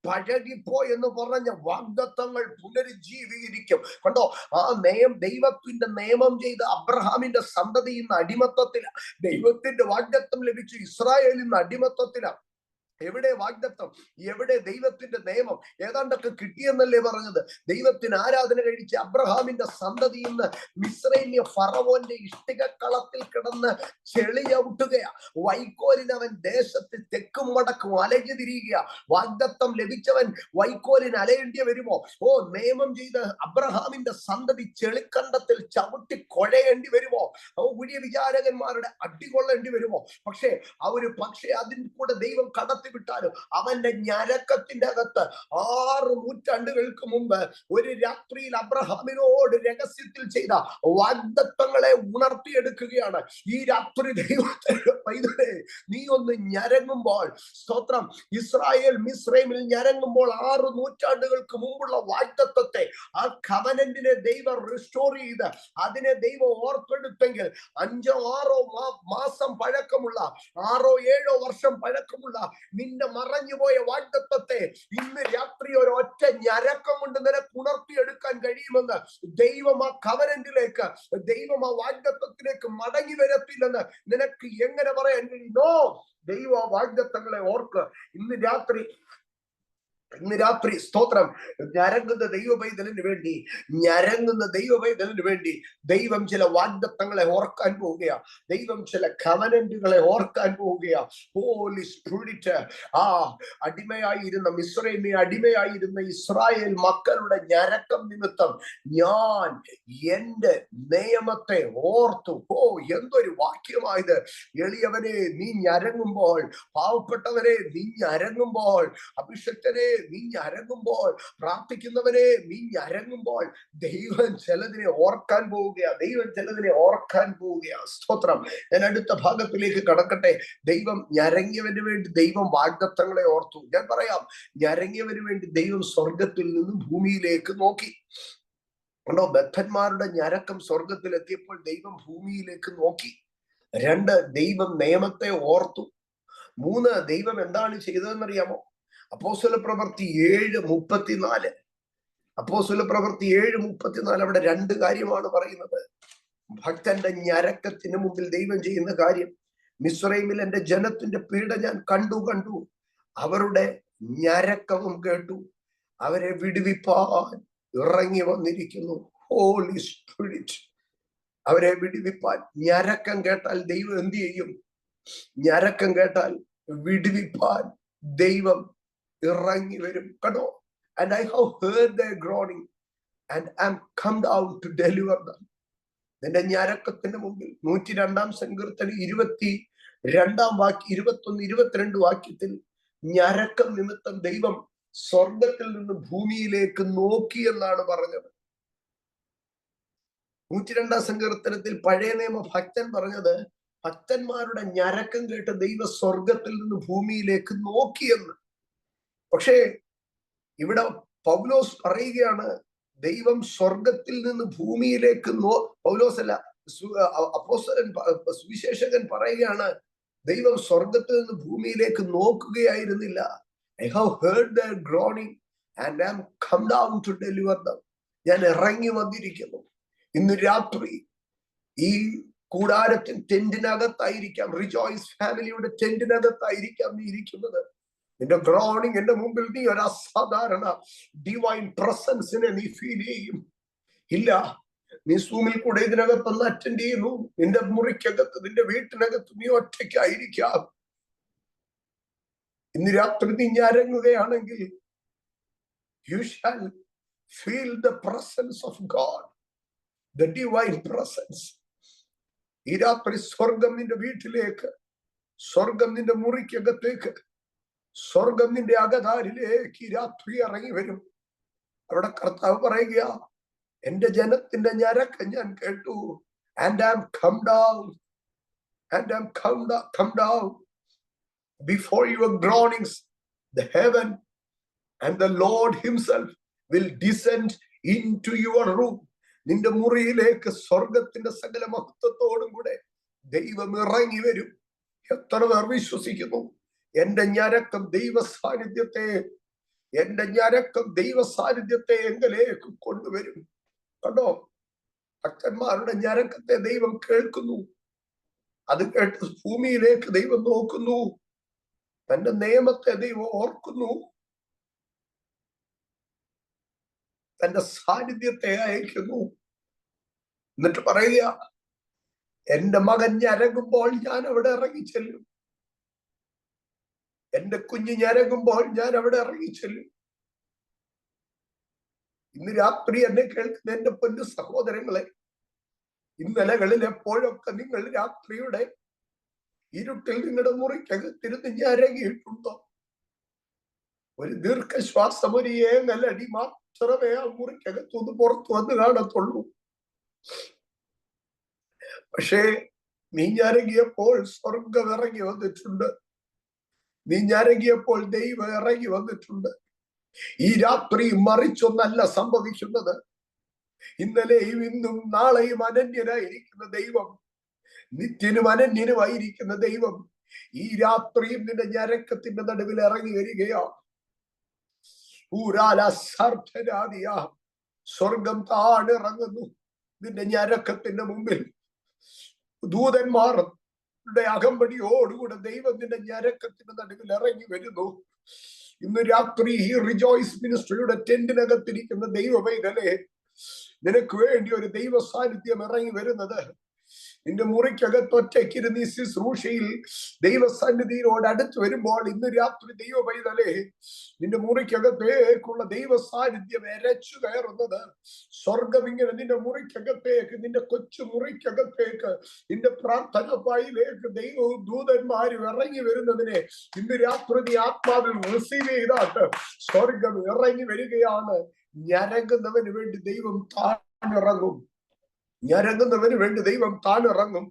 പഴകിപ്പോ എന്ന് പറഞ്ഞ വാഗ്ദത്തങ്ങൾ പുനരുജ്ജീവിക്കും. കണ്ടോ, ആ ദൈവത്തിന്റെ നിയമം ചെയ്ത അബ്രഹാമിന്റെ സന്തതി ഇന്ന് അടിമത്തത്തിലാണ്. ദൈവത്തിന്റെ വാഗ്ദത്തം ലഭിച്ചു ഇസ്രായേലിൽ നിന്ന് അടിമത്തത്തിലാണ്. എവിടെ വാഗ്ദത്തം? എവിടെ ദൈവത്തിന്റെ നിയമം? ഏതാണ്ടൊക്കെ കിട്ടിയെന്നല്ലേ പറഞ്ഞത്? ദൈവത്തിന് ആരാധന കഴിച്ച് അബ്രഹാമിന്റെ സന്തതിയിൽ നിന്ന് മിസ്രൈമ്യ ഫറവോന്റെ ഇഷ്ടികക്കളത്തിൽ കിടന്ന് ചെളി ചവിട്ടുകയാ. വൈക്കോലിന് അവൻ ദേശത്ത് തെക്കും വടക്കും അലഞ്ഞു തിരിയുക. വാഗ്ദത്തം ലഭിച്ചവൻ വൈക്കോലിന് അലയേണ്ടി വരുമോ? നിയമം ചെയ്ത് അബ്രഹാമിന്റെ സന്തതി ചെളിക്കണ്ടത്തിൽ ചവിട്ടി കൊഴയേണ്ടി വരുമോ? ഊഴിയ വിചാരകന്മാരുടെ അടികൊള്ളേണ്ടി വരുമോ? പക്ഷേ അതിൽ കൂടെ ദൈവം കടത്തി വിട്ടാലും അവന്റെ ഞരക്കത്തിന്റെ അകത്ത് 6 നൂറ്റാണ്ടുകൾക്ക് മുമ്പ് ഒരു രാത്രിയിൽ അബ്രഹാമിനോട് രഹസ്യത്തിൽ ചെയ്ത വാഗ്ദത്തങ്ങളെ ഉണർത്തിയെടുക്കുകയാണ്. ഈ രാത്രി ദൈവത്തിന്റെ പൈതലേ, നീ ഒന്ന് ഞരങ്ങുമ്പോൾ, സ്തോത്രം, ഇസ്രായേൽ മിസ്രൈമിൽ ഞരങ്ങുമ്പോൾ 6 നൂറ്റാണ്ടുകൾക്ക് മുമ്പുള്ള വാഗ്ദത്തത്തെ, ആ കവനന്റിനെ ദൈവം റിസ്റ്റോർ ചെയ്ത് അതിനെ ദൈവം ഓർത്തെടുത്തെങ്കിൽ 5-6 മാസം പഴക്കമുള്ള, 6-7 വർഷം പഴക്കമുള്ള നിന്റെ മറഞ്ഞുപോയ വാഗ്ദത്തത്തെ ഇന്ന് രാത്രി ഒരു ഒറ്റ ഞരക്കം കൊണ്ട് നിനക്ക് ഉണർത്തിയെടുക്കാൻ കഴിയുമെന്ന് ദൈവം ആ കവനന്റിലേക്ക്, ദൈവം ആ വാഗ്ദത്തത്തിലേക്ക് മടങ്ങി വരത്തില്ലെന്ന് നിനക്ക് എങ്ങനെ പറയാൻ കഴിയുമോ? ദൈവ വാഗ്ദത്തങ്ങളെ ഓർക്ക്. ഇന്ന് രാത്രി സ്തോത്രം, ഞരങ്ങുന്ന ദൈവ പൈതലിന് വേണ്ടി, ഞരങ്ങുന്ന ദൈവ പൈതലിന് വേണ്ടി ദൈവം ചില വാഗ്ദത്തങ്ങളെ ഓർക്കാൻ പോവുകയാ. ദൈവം ചില കവനന്റുകളെ ഓർക്കാൻ പോവുകയാ. ഹോളി സ്പിരിറ്റ്, ആ അടിമയായിരുന്ന മിസ്രൈമിൽ അടിമയായിരുന്ന ഇസ്രായേൽ മക്കളുടെ ഞരക്കം നിമിത്തം ഞാൻ എന്റെ നിയമത്തെ ഓർത്തു. എന്തൊരു വാക്യമായത്! എളിയവനെ നീ ഞരങ്ങുമ്പോൾ, പാവപ്പെട്ടവരെ നീ ഞരങ്ങുമ്പോൾ, അഭിഷക്തനെ നീ ഞരങ്ങുമ്പോൾ, പ്രാർത്ഥിക്കുന്നവരെ നീ ഞരങ്ങുമ്പോൾ, ദൈവം ചിലതിനെ ഓർക്കാൻ പോവുകയാ. ദൈവം ചിലതിനെ ഓർക്കാൻ പോവുകയാ. സ്തോത്രം. ഞാൻ അടുത്ത ഭാഗത്തിലേക്ക് കടക്കട്ടെ. ദൈവം ഞരങ്ങിയവന് വേണ്ടി ദൈവം വാഗ്ദത്തങ്ങളെ ഓർത്തു. ഞാൻ പറയാം, ഞരങ്ങിയവന് വേണ്ടി ദൈവം സ്വർഗത്തിൽ നിന്നും ഭൂമിയിലേക്ക് നോക്കി. കണ്ടോ, ബദ്ധന്മാരുടെ ഞരക്കം സ്വർഗത്തിൽ എത്തിയപ്പോൾ ദൈവം ഭൂമിയിലേക്ക് നോക്കി. 2, ദൈവം നിയമത്തെ ഓർത്തു. 3, ദൈവം എന്താണ് ചെയ്തതെന്നറിയാമോ? അപ്പോസ്തലപ്രവൃത്തി 7:34. അപ്പോസ്തലപ്രവൃത്തി 7:34 അവിടെ 2 കാര്യമാണ് പറയുന്നത്. ഭക്തന്റെ ഞരക്കത്തിന് മുമ്പിൽ ദൈവം ചെയ്യുന്ന കാര്യം. മിസ്രൈമിൽ എന്റെ ജനത്തിന്റെ പീഡ ഞാൻ കണ്ടു, അവരുടെ ഞരക്കവും കേട്ടു, അവരെ വിടുവിപ്പാൻ ഇറങ്ങി വന്നിരിക്കുന്നു. ഹോളി സ്പിരിറ്റ്, അവരെ വിടുവിപ്പാൻ. ഞരക്കം കേട്ടാൽ ദൈവം എന്ത് ചെയ്യും? ഞരക്കം കേട്ടാൽ വിടുവിപ്പാൻ ദൈവം ഇറങ്ങി വരും. കണ്ടോ, and I have heard their groaning and am come down to deliver them. നിന്റെ ഞരക്കത്തിന് മുമ്പിൽ 102-ാം സങ്കീർത്തനം 22-ാം വാക്യം 21-22 വാക്യത്തിൽ ഞരക്കം നിമിത്തം ദൈവം സ്വർഗത്തിൽ നിന്ന് ഭൂമിയിലേക്ക് നോക്കി എന്നാണ് പറഞ്ഞത്. 102-ാം സങ്കീർത്തനത്തിൽ പഴയ നിയമ ഭക്തൻ പറഞ്ഞത്, ഭക്തന്മാരുടെ ഞരക്കം കേട്ട് ദൈവ സ്വർഗത്തിൽ നിന്ന് ഭൂമിയിലേക്ക് നോക്കിയെന്ന്. പക്ഷേ ഇവിടെ പൗലോസ് പറയുകയാണ്, ദൈവം സ്വർഗത്തിൽ നിന്ന് ഭൂമിയിലേക്ക് പൗലോസല്ല, അപ്പോസ്തലൻ സുവിശേഷകൻ പറയുകയാണ്, ദൈവം സ്വർഗത്തിൽ നിന്ന് ഭൂമിയിലേക്ക് നോക്കുകയായിരുന്നില്ല. I have heard their groaning and am come down to deliver them. ഞാൻ ഇറങ്ങി വന്നിരിക്കുന്നു. ഇന്ന് രാത്രി ഈ കൂടാരത്തിൻ ടെന്റിനകത്തായിരിക്കാം, റിജോയ്സ് ഫാമിലിയുടെ ടെന്റിനകത്തായിരിക്കാം നീ ഇരിക്കുന്നത്. നിന്റെ ഗ്രോണിങ് എന്റെ മുമ്പിൽ നീ ഒരു അസാധാരണ ഡിവൈൻ പ്രസൻസിനെ നീ ഫീൽ ചെയ്യും. ഇല്ല, നീ സൂമിൽ കൂടെ ഇതിനകത്തൊന്ന് അറ്റൻഡ് ചെയ്യുന്നു. നിന്റെ മുറിക്കകത്ത്, നിന്റെ വീട്ടിനകത്ത് നീ ഒറ്റയ്ക്കായിരിക്കാം. ഇന്ന് രാത്രി നീ ഞരങ്ങുകയാണെങ്കിൽ you shall feel the presence of God, the divine presence. ഈ രാത്രി സ്വർഗം നിന്റെ വീട്ടിലേക്ക്, സ്വർഗം നിന്റെ മുറിക്കകത്തേക്ക്, സ്വർഗം നിന്റെ അകതാരിലേക്ക് ഈ രാത്രി ഇറങ്ങി വരും. അവിടെ കർത്താവ് പറയുക, എന്റെ ജനത്തിന്റെ ഞരക്കം ഞാൻ കേട്ടു. and I am come down before your groanings. The heaven and the Lord himself will descend into your room. നിന്റെ മുറിയിലേക്ക് സ്വർഗത്തിന്റെ സകല മഹത്വത്തോടും കൂടെ ദൈവം ഇറങ്ങി വരും. എത്ര പേർ വിശ്വസിക്കുന്നു? എന്റെ ഞരക്കം ദൈവ സാന്നിധ്യത്തെ, എന്റെ ഞരക്കം ദൈവ സാന്നിധ്യത്തെ എങ്കിലേക്ക് കൊണ്ടുവരും. കണ്ടോ, ഭക്തന്മാരുടെ ഞരക്കത്തെ ദൈവം കേൾക്കുന്നു. അത് കേട്ട് ഭൂമിയിലേക്ക് ദൈവം നോക്കുന്നു. തന്റെ നിയമത്തെ ദൈവം ഓർക്കുന്നു. തന്റെ സാന്നിധ്യത്തെ അയക്കുന്നു. എന്നിട്ട് പറയുക, എന്റെ മകൻ ഞരങ്ങുമ്പോൾ ഞാൻ അവിടെ ഇറങ്ങിച്ചെല്ലും. എന്റെ കുഞ്ഞ് ഞരങ്ങുമ്പോൾ ഞാൻ അവിടെ ഇറങ്ങിച്ചെല്ലും. ഇന്ന് രാത്രി എന്നെ കേൾക്കുന്ന എന്റെ പൊന്നു സഹോദരങ്ങളെ, ഇന്നലകളിൽ എപ്പോഴൊക്കെ നിങ്ങൾ രാത്രിയുടെ ഇരുട്ടിൽ നിങ്ങളുടെ മുറിക്കകത്തിരുന്ന് ഞരങ്ങിയിട്ടുണ്ടോ? ഒരു ദീർഘശ്വാസം, ഒരു ഏങ്ങലടി മാത്രമേ ആ മുറിക്കകത്തുനിന്ന് പുറത്തു വന്ന് കാണത്തുള്ളൂ. പക്ഷേ നീ ഞരങ്ങിയപ്പോൾ സ്വർഗം ഇറങ്ങി വന്നിട്ടുണ്ട്. നീ ഞരങ്ങിയപ്പോൾ ദൈവം ഇറങ്ങി വന്നിട്ടുണ്ട്. ഈ രാത്രി മറിച്ചൊന്നല്ല സംഭവിക്കുന്നത്. ഇന്നലെയും ഇന്നും നാളെയും അനന്യനായിരിക്കുന്ന ദൈവം, നിത്യനും അനന്യനുമായിരിക്കുന്ന ദൈവം ഈ രാത്രിയും നിന്റെ ഞരക്കത്തിന്റെ നടുവിൽ ഇറങ്ങി വരികയാണ്. സ്വർഗം താണിറങ്ങുന്നു നിന്റെ ഞരക്കത്തിന്റെ മുമ്പിൽ. ദൂതന്മാർ അകമ്പടിയോടുകൂടെ ദൈവം നിന്റെ ഞരക്കത്തിന്റെ നടുവിൽ ഇറങ്ങി വരുന്നു. ഇന്ന് രാത്രി ഈ റിജോയ്സ് മിനിസ്ട്രിയുടെ ടെന്റിനകത്തിരിക്കുന്ന ദൈവമൈതലേ, നിനക്ക് വേണ്ടി ഒരു ദൈവ സാന്നിധ്യം ഇറങ്ങി വരുന്നത്. നിന്റെ മുറിക്കകത്ത് ഒറ്റയ്ക്കിരുന്ന് ഈ ശുശ്രൂഷയിൽ ദൈവസന്നിധിയോട് അടുത്ത് വരുമ്പോൾ ഇന്ന് രാത്രി ദൈവ പൈതലേ, നിന്റെ മുറിക്കകത്തേക്കുള്ള ദൈവ സാന്നിധ്യം എരച്ചു കയറുന്നത്, സ്വർഗം ഇങ്ങനെ നിന്റെ മുറിക്കകത്തേക്ക്, നിന്റെ കൊച്ചു മുറിക്കകത്തേക്ക്, നിന്റെ പ്രാർത്ഥന പായിലേക്ക് ദൈവവും ദൂതന്മാരും ഇറങ്ങി വരുന്നതിനെ ഇന്ന് രാത്രി നീ ആത്മാവിൽ റിസീവ് ചെയ്താട്ട് സ്വർഗം ഇറങ്ങി വരികയാണ്. ഞരങ്ങുന്നവന് വേണ്ടി ദൈവം താണിറങ്ങും. ഞരങ്ങുന്നവന് വേണ്ടി ദൈവം താണിറങ്ങും.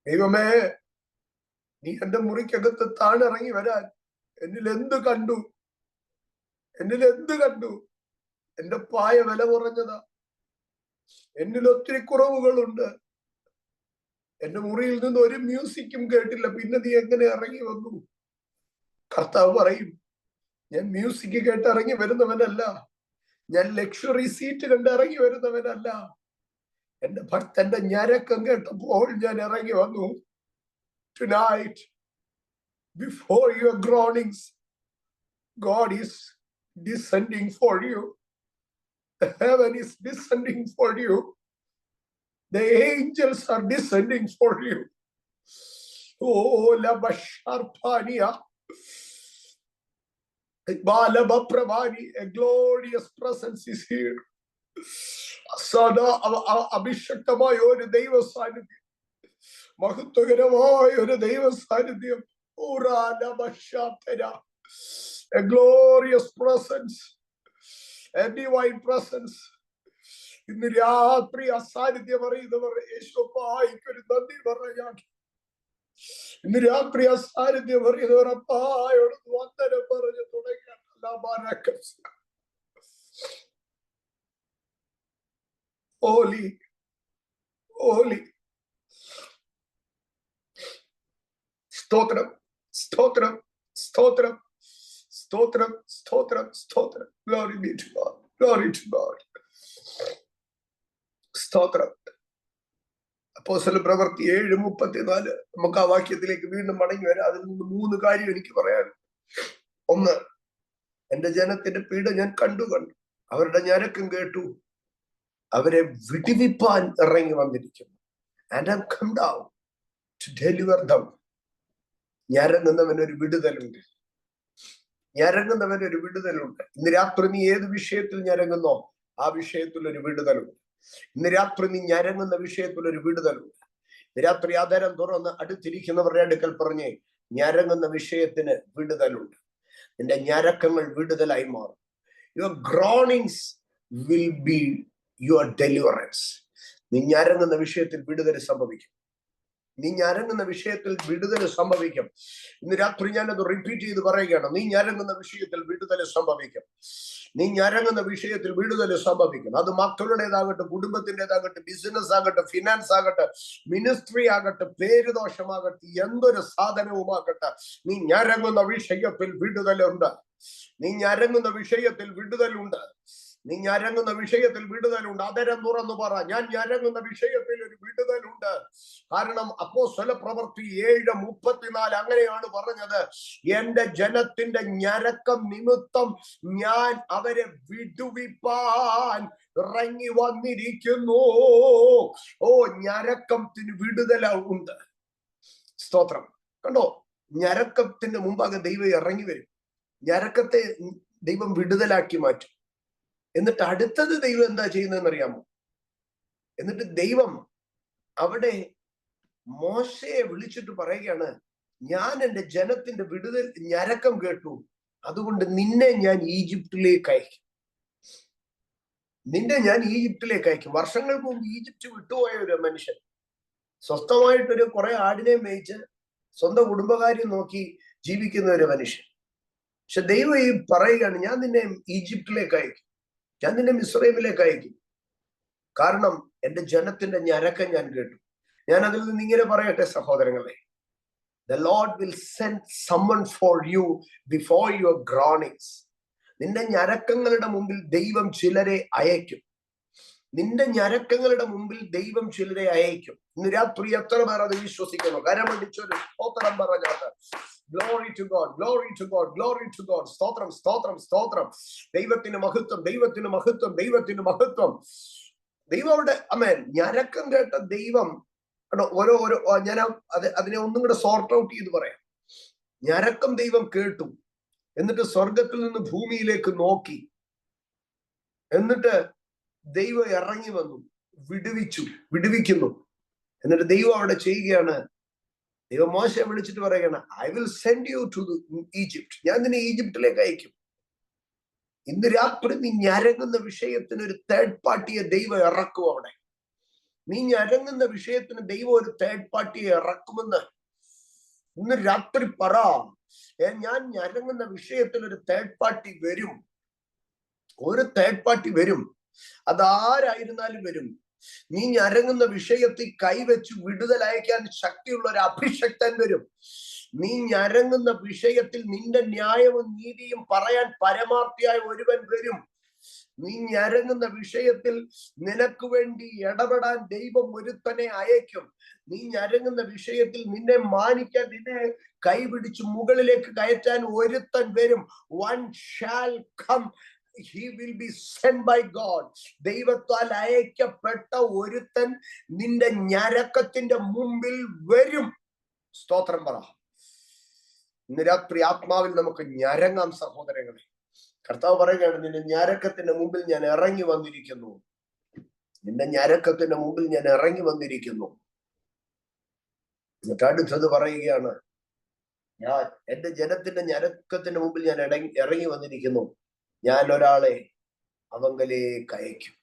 ദൈവമേ, നീ എന്റെ മുറിക്കകത്ത് താണിറങ്ങി വരാൻ എന്നിൽ എന്ത് കണ്ടു? എന്നിൽ എന്ത് കണ്ടു? എന്റെ പായ വില കുറഞ്ഞതാ. എന്നിൽ ഒത്തിരി കുറവുകളുണ്ട്. എന്റെ മുറിയിൽ നിന്ന് ഒരു മ്യൂസിക്കും കേട്ടില്ല. പിന്നെ നീ എങ്ങനെ ഇറങ്ങി വന്നു? കർത്താവ് പറയും, ഞാൻ മ്യൂസിക് കേട്ട് ഇറങ്ങി വരുന്നവനല്ല, ഞാൻ ലക്ഷറി സീറ്റ് കണ്ട് ഇറങ്ങി വരുന്നവനല്ല. എന്റെ ഭക്തന്റെ ഞരക്കം കേട്ടപ്പോൾ ഞാൻ ഇറങ്ങി വന്നു. Tonight, before your groanings, God is descending for you. The heaven is descending for you. The angels are descending for you. Oh, la basharpania. A glorious presence is here. സദാ അഭിഷക്തമായ ഒരു ദൈവ സാന്നിധ്യം, മഹത്വകരമായ ഒരു ദൈവ സാന്നിധ്യം. A glorious presence, a divine presence. ഇന്ന് രാത്രി ആ സാന്നിധ്യം അറിയുന്നവർ യേശുപ്പായ്ക്കൊരു നന്ദി പറയാൻ. ഇന്ന് രാത്രി ആ സാന്നിധ്യം അറിയുന്നവർ അപ്പായോട് വന്ദനം പറഞ്ഞു തുടങ്ങിയ Holy, holy. സ്തോത്രം, സ്തോത്രം, സ്തോത്രം, സ്തോത്രം, സ്തോത്രം, സ്തോത്രം. Glory be to God. Glory to God. സ്തോത്രം. അപ്പോസ്തല പ്രവൃത്തി 7:34. നമുക്ക് ആ വാക്യത്തിലേക്ക് വീണ്ടും മടങ്ങി വരാം. അതിൽ നിന്ന് 3 കാര്യം എനിക്ക് പറയാൻ. ഒന്ന്, എന്റെ ജനത്തിന്റെ പീഡ ഞാൻ കണ്ടു, അവരുടെ ഞരക്കം കേട്ടു, അവരെ വിടുവിപ്പാൻ ഇറങ്ങി വന്നിരിക്കുന്നു. And I've come down to deliver them. ഞരങ്ങുന്നവനൊരു വിടുതലുണ്ട്. ഞരങ്ങുന്നവനൊരു വിടുതലുണ്ട്. ഇന്ന് രാത്രി നീ ഏത് വിഷയത്തിൽ ഞരങ്ങുന്നോ ആ വിഷയത്തിൽ ഒരു വിടുതലുണ്ട്. ഇന്ന് രാത്രി നീ ഞരങ്ങുന്ന വിഷയത്തിൽ ഒരു വിടുതലുണ്ട്. ഇന്ന് രാത്രി ആധാരം തുറന്ന് അടുത്തിരിക്കുന്നവരുടെ അടുക്കൽ പറഞ്ഞേ, ഞരങ്ങുന്ന വിഷയത്തിന് വിടുതലുണ്ട്. നിന്റെ ഞരക്കങ്ങൾ വിടുതലായി മാറും. Your groanings will be your deliverance. നീ ഞരങ്ങുന്ന വിഷയത്തിൽ വിടുതൽ സംഭവിക്കും. നീ ഞരങ്ങുന്ന വിഷയത്തിൽ വിടുതൽ സംഭവിക്കും. ഇന്ന് രാത്രി ഞാനത് റിപ്പീറ്റ് ചെയ്ത് പറയുകയാണ്. നീ ഞരങ്ങുന്ന വിഷയത്തിൽ വിടുതൽ സംഭവിക്കും. നീ ഞരങ്ങുന്ന വിഷയത്തിൽ വിടുതൽ സംഭവിക്കും. അത് മക്കളുടേതാകട്ടെ, കുടുംബത്തിൻ്റെതാകട്ടെ, ബിസിനസ് ആകട്ടെ, ഫിനാൻസ് ആകട്ടെ, മിനിസ്ട്രി ആകട്ടെ, പേരുദോഷമാകട്ടെ, എന്തൊരു സാധനവുമാകട്ടെ, നീ ഞരങ്ങുന്ന വിഷയത്തിൽ വിടുതലുണ്ട്. നീ ഞരങ്ങുന്ന വിഷയത്തിൽ വിടുതലുണ്ട്. നീ ഞരങ്ങുന്ന വിഷയത്തിൽ വിടുതലുണ്ട്. അതരം തുറന്നു പറ, ഞാൻ ഞരങ്ങുന്ന വിഷയത്തിൽ ഒരു വിടുതലുണ്ട്. കാരണം അപ്പോസ്തല പ്രവൃത്തി 7:34 അങ്ങനെയാണ് പറഞ്ഞത്. എന്റെ ജനത്തിന്റെ ഞരക്കം നിമിത്തം ഞാൻ അവരെ വിടുവിപ്പാൻ ഇറങ്ങി വന്നിരിക്കുന്നു. ഓ, ഞരക്കത്തിന് വിടുതലുണ്ട്. സ്തോത്രം. കണ്ടോ, ഞരക്കത്തിന്റെ മുമ്പാകെ ദൈവം ഇറങ്ങി വരും. ഞരക്കത്തെ ദൈവം വിടുതലാക്കി മാറ്റും. എന്നിട്ട് അടുത്തത് ദൈവം എന്താ ചെയ്യുന്നതെന്ന് അറിയാമോ? എന്നിട്ട് ദൈവം അവിടെ മോശയെ വിളിച്ചിട്ട് പറയുകയാണ്, ഞാൻ എൻ്റെ ജനത്തിന്റെ വിടുതൽ ഞരക്കം കേട്ടു, അതുകൊണ്ട് നിന്നെ ഞാൻ ഈജിപ്തിലേക്ക് അയക്കും. നിന്നെ ഞാൻ ഈജിപ്തിലേക്ക് അയക്കും. വർഷങ്ങൾക്ക് മുമ്പ് ഈജിപ്റ്റ് വിട്ടുപോയ ഒരു മനുഷ്യൻ, സ്വസ്ഥമായിട്ടൊരു കുറെ ആടിനെ മേയിച്ച് സ്വന്തം കുടുംബകാര്യം നോക്കി ജീവിക്കുന്ന ഒരു മനുഷ്യൻ. പക്ഷെ ദൈവം ഈ പറയുകയാണ്, ഞാൻ നിന്നെ ഈജിപ്തിലേക്ക് അയക്കും, ഞാൻ നിന്നെ മിസ്രൈമിലേക്ക് അയക്കും. കാരണം എൻ്റെ ജനത്തിന്റെ ഞരക്കം ഞാൻ കേട്ടു. ഞാൻ അതിൽ നിന്ന് ഇങ്ങനെ പറയട്ടെ സഹോദരങ്ങളെ, the Lord will send someone for you before your groanings. നിന്റെ ഞരക്കങ്ങളുടെ മുമ്പിൽ ദൈവം ചിലരെ അയക്കും. നിന്റെ ഞരക്കങ്ങളുടെ മുമ്പിൽ ദൈവം ചിലരെ അയക്കും. ഇന്ന് രാത്രി എത്ര പേർ അത് വിശ്വസിക്കുന്നു? കരമടിച്ചൊരു സ്തോത്രം പറഞ്ഞാട്ട്. Glory to God, glory to God, glory to God. സ്തോത്രം, സ്തോത്രം, സ്തോത്രം. ദൈവത്തിന് മഹത്വം, ദൈവത്തിന് മഹത്വം, ദൈവത്തിന് മഹത്വം. ദൈവം അമേൻ. ഞരക്കം കേട്ട ദൈവം ഓരോ ഞാൻ അതിനെ ഒന്നും കൂടെ സോർട്ട് ഔട്ട് ചെയ്ത് പറയാം. ഞരക്കം ദൈവം കേട്ടു, എന്നിട്ട് സ്വർഗത്തിൽ നിന്ന് ഭൂമിയിലേക്ക് നോക്കി, എന്നിട്ട് ദൈവം ഇറങ്ങി വന്നു, വിടുവിക്കുന്നു. എന്നിട്ട് ദൈവം അവിടെ ചെയ്യുകയാണ്. ദൈവം മോശയെ വിളിച്ചിട്ട് പറയുകയാണ്, I will send you to Egypt. ഞാൻ നിന്നെ ഈജിപ്തിലേക്ക് അയക്കും. ഇന്ന് രാത്രി നീ ഞരങ്ങുന്ന വിഷയത്തിന് ഒരു തേർഡ് പാർട്ടിയെ ദൈവം ഇറക്കും. അവിടെ നീ ഞരങ്ങുന്ന വിഷയത്തിന് ദൈവം ഒരു തേർഡ് പാർട്ടിയെ ഇറക്കുമെന്ന് ഇന്ന് രാത്രി പറ. ഞാൻ ഞരങ്ങുന്ന വിഷയത്തിൽ ഒരു തേർഡ് പാർട്ടി വരും. ഒരു തേർഡ് പാർട്ടി വരും. അതാരായിരുന്നാലും വരും. നീ ഞരങ്ങുന്ന വിഷയത്തിൽ കൈവച്ച് വിടുതൽ അയക്കാൻ ശക്തിയുള്ള ഒരു അഭിഷക്തൻ വരും. നീ ഞരങ്ങുന്ന വിഷയത്തിൽ നിന്റെ ന്യായവും നീതിയും പറയാൻ പരമാർത്ഥിയായ ഒരുവൻ വരും. നീ ഞരങ്ങുന്ന വിഷയത്തിൽ നിനക്ക് വേണ്ടി ഇടപെടാൻ ദൈവം ഒരുത്തനെ അയക്കും. നീ ഞരങ്ങുന്ന വിഷയത്തിൽ നിന്നെ മാനിക്കാൻ, നിന്നെ കൈപിടിച്ച് മുകളിലേക്ക് കയറ്റാൻ ഒരുത്തൻ വരും. One shall come, he will be sent by God. ദൈവത്താൽ അയക്കപ്പെട്ട ഒരുത്തൻ നിന്റെ ഞരക്കത്തിന്റെ മുമ്പിൽ വരും. സ്തോത്രം പറ. ഇന്ന് രാത്രി ആത്മാവിൽ നമുക്ക് ഞരങ്ങാം സഹോദരങ്ങളെ. കർത്താവ് പറയുകയാണ്, നിന്റെ ഞരക്കത്തിന്റെ മുമ്പിൽ ഞാൻ ഇറങ്ങി വന്നിരിക്കുന്നു. നിന്റെ ഞരക്കത്തിന്റെ മുമ്പിൽ ഞാൻ ഇറങ്ങി വന്നിരിക്കുന്നു. എന്നിട്ട് അടുത്തത് പറയുകയാണ്, ഞാൻ എന്റെ ജനത്തിന്റെ ഞരക്കത്തിന്റെ മുമ്പിൽ ഞാൻ ഇറങ്ങി വന്നിരിക്കുന്നു. ഞാൻ ഒരാളെ അവങ്കലേക്ക് അയക്കും.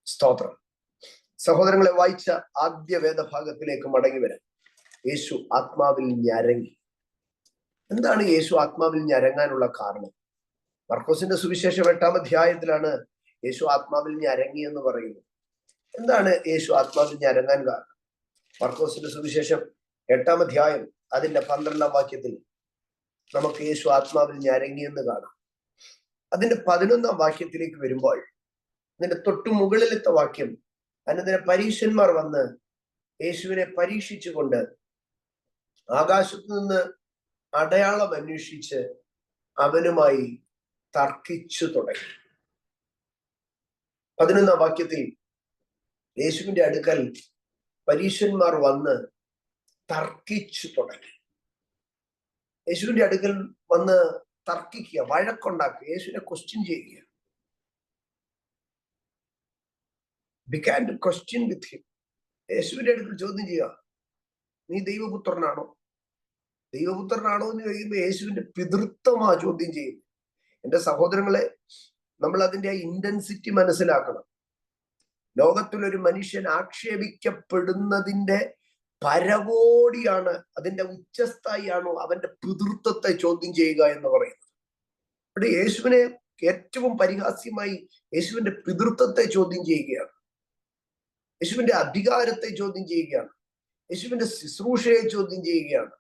സ്തോത്രം. സഹോദരങ്ങളെ, വായിച്ച ആദ്യ വേദഭാഗത്തിലേക്ക് മടങ്ങി വരാം. യേശു ആത്മാവിൽ ഞരങ്ങി. എന്താണ് യേശു ആത്മാവിൽ ഞരങ്ങാനുള്ള കാരണം? മർക്കോസിന്റെ സുവിശേഷം 8-ാം അധ്യായത്തിലാണ് യേശു ആത്മാവിൽ ഞരങ്ങി എന്ന് പറയുന്നത്. എന്താണ് യേശു ആത്മാവിൽ ഞരങ്ങാൻ കാരണം? മർക്കോസിന്റെ സുവിശേഷം 8-ാം അധ്യായം അതിന്റെ 12-ാം വാക്യത്തിൽ നമുക്ക് യേശു ആത്മാവിൽ ഞരങ്ങി എന്ന് കാണാം. അതിന്റെ 11-ാം വാക്യത്തിലേക്ക് വരുമ്പോൾ അതിന്റെ തൊട്ടു മുകളിലത്തെ വാക്യം, അനന്തരം പരീശന്മാർ വന്ന് യേശുവിനെ പരീക്ഷിച്ചുകൊണ്ട് ആകാശത്തു നിന്ന് അടയാളം അന്വേഷിച്ച് അവനുമായി തർക്കിച്ചു തുടങ്ങി. 11-ാം വാക്യത്തിൽ യേശുവിന്റെ അടുക്കൽ പരീശന്മാർ വന്ന് തർക്കിച്ചു തുടങ്ങി. യേശുവിന്റെ അടുക്കൽ വന്ന് തർക്കിക്കുക, വഴക്കുണ്ടാക്കുക, യേശുവിനെ ക്വസ്റ്റ്യൻ ചെയ്യുക. began to question with him. യേശുവിന്റെ അടുക്കൽ ചോദ്യം ചെയ്യുക, നീ ദൈവപുത്രനാണോ? ദൈവപുത്രനാണോ എന്ന് ചോദിക്കുമ്പോൾ യേശുവിന്റെ പിതൃത്വമാ ചോദ്യം ചെയ്യുന്നത്. എന്റെ സഹോദരങ്ങളെ, നമ്മൾ അതിന്റെ ആ ഇന്റൻസിറ്റി മനസ്സിലാക്കണം. ലോകത്തിലൊരു മനുഷ്യൻ ആക്ഷേപിക്കപ്പെടുന്നതിന്റെ പരകോടിയാണ്, അതിന്റെ ഉച്ചസ്ഥായിയാണോ അവന്റെ പിതൃത്വത്തെ ചോദ്യം ചെയ്യുക എന്ന് പറയുന്നത്. ഇവിടെ യേശുവിനെ ഏറ്റവും പരിഹാസ്യമായി യേശുവിന്റെ പിതൃത്വത്തെ ചോദ്യം ചെയ്യുകയാണ്, യേശുവിന്റെ അധികാരത്തെ ചോദ്യം ചെയ്യുകയാണ്, യേശുവിന്റെ ശുശ്രൂഷയെ ചോദ്യം ചെയ്യുകയാണ്.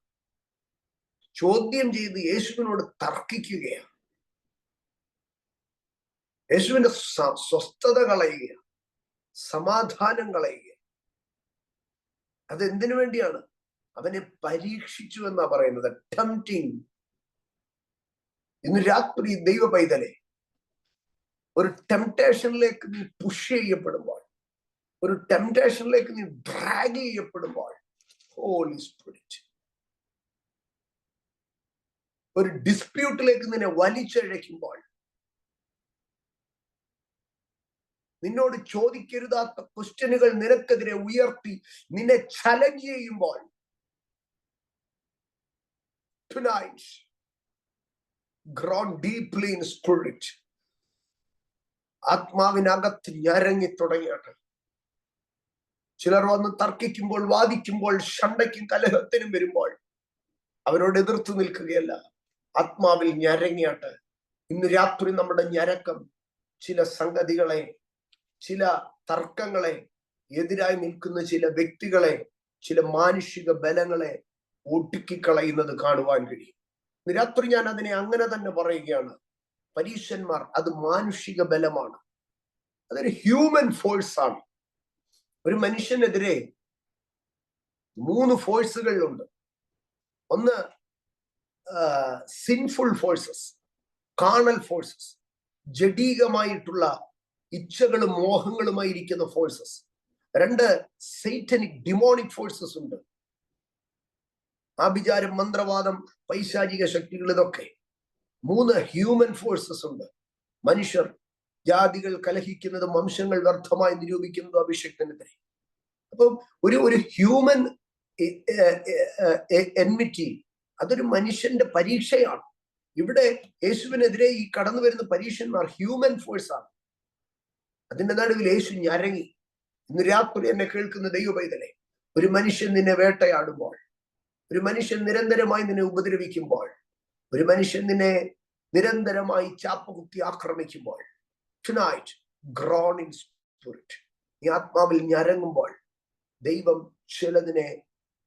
ചോദ്യം ചെയ്ത് യേശുവിനോട് തർക്കിക്കുകയാണ്. യേശുവിന്റെ സ്വസ്ഥത കളയുക, സമാധാനം കളയുക. അതെന്തിനു വേണ്ടിയാണ്? അവനെ പരീക്ഷിച്ചു എന്നാ പറയുന്നത്. ടെംപ്റ്റിംഗ്. ഇന്ന് രാത്രി ദൈവ പൈതലെ, ഒരു ടെംപ്ടേഷനിലേക്ക് നീ പുഷ് ചെയ്യപ്പെടുമ്പോൾ, ഒരു ടെംപ്ടേഷനിലേക്ക് നീ ഡ്രാഗ് ചെയ്യപ്പെടുമ്പോൾ, ഹോളി സ്പിരിറ്റ് ഒരു ഡിസ്പ്യൂട്ടിലേക്ക് നിന്നെ വലിച്ചഴയ്ക്കുമ്പോൾ, നിന്നോട് ചോദിക്കരുതാത്ത ക്വസ്റ്റ്യനുകൾ നിനക്കെതിരെ ഉയർത്തി നിന്നെ ചലഞ്ച് ചെയ്യുമ്പോൾ, tonight, grown deeply in spirit. ആത്മാവിനകത്ത് ഞരങ്ങി തുടങ്ങിയാട്ടെ. ചിലർ വന്ന് തർക്കിക്കുമ്പോൾ, വാദിക്കുമ്പോൾ, ഷണ്ടയ്ക്കും കലഹത്തിനും വരുമ്പോൾ അവരോട് എതിർത്ത് നിൽക്കുകയല്ല, ആത്മാവിൽ ഞരങ്ങിയാട്ടെ. ഇന്ന് രാത്രി നമ്മുടെ ഞരക്കം ചില സംഗതികളെ, ചില തർക്കങ്ങളെ, എതിരായി നിൽക്കുന്ന ചില വ്യക്തികളെ, ചില മാനുഷിക ബലങ്ങളെ ഒടുക്കിക്കളയുന്നത് കാണുവാൻ കഴിയും. രാത്രി ഞാൻ അതിനെ അങ്ങനെ തന്നെ പറയുകയാണ്. പരീശന്മാർ അത് മാനുഷിക ബലമാണ്, അതൊരു ഹ്യൂമൻ ഫോഴ്സ് ആണ്. ഒരു മനുഷ്യനെതിരെ 3 ഫോഴ്സുകളിലുണ്ട്. ഒന്ന് സിൻഫുൾ ഫോഴ്സസ്, കാർണൽ ഫോഴ്സസ്, ജഡീകമായിട്ടുള്ള ഇച്ഛകളും മോഹങ്ങളുമായിരിക്കുന്ന ഫോഴ്സസ്. 2 സൈറ്റനിക് ഡിമോണിക് ഫോഴ്സസ് ഉണ്ട്. ആഭിചാരം, മന്ത്രവാദം, പൈശാചിക ശക്തികൾ, ഇതൊക്കെ. 3 ഹ്യൂമൻ ഫോഴ്സസ് ഉണ്ട്. മനുഷ്യർ, ജാതികൾ കലഹിക്കുന്നതും വംശങ്ങൾ വ്യർത്ഥമായി നിരൂപിക്കുന്നതും അഭിഷേകത്തിനെതിരെ. അപ്പം ഒരു ഹ്യൂമൻ എൻമിറ്റി, അതൊരു മനുഷ്യന്റെ പരീക്ഷയാണ്. ഇവിടെ യേശുവിനെതിരെ ഈ കടന്നു വരുന്ന പരീക്ഷന്മാർ ഹ്യൂമൻ ഫോഴ്സ് ആണ്. അതിന്റെ നടുവിൽ യേശു ഞരങ്ങി. ഇന്ന് രാത്രി എന്നെ കേൾക്കുന്ന ദൈവ പൈതലേ, ഒരു മനുഷ്യൻ നിന്നെ വേട്ടയാടുമ്പോൾ, ഒരു മനുഷ്യൻ നിരന്തരമായി നിന്നെ ഉപദ്രവിക്കുമ്പോൾ, ഒരു മനുഷ്യൻ നിന്നെ നിരന്തരമായി ചാപ്പകുത്തി ആക്രമിക്കുമ്പോൾ, tonight, grown in spirit, നീ ആത്മാവിൽ ഞരങ്ങുമ്പോൾ ദൈവം ചിലതിനെ,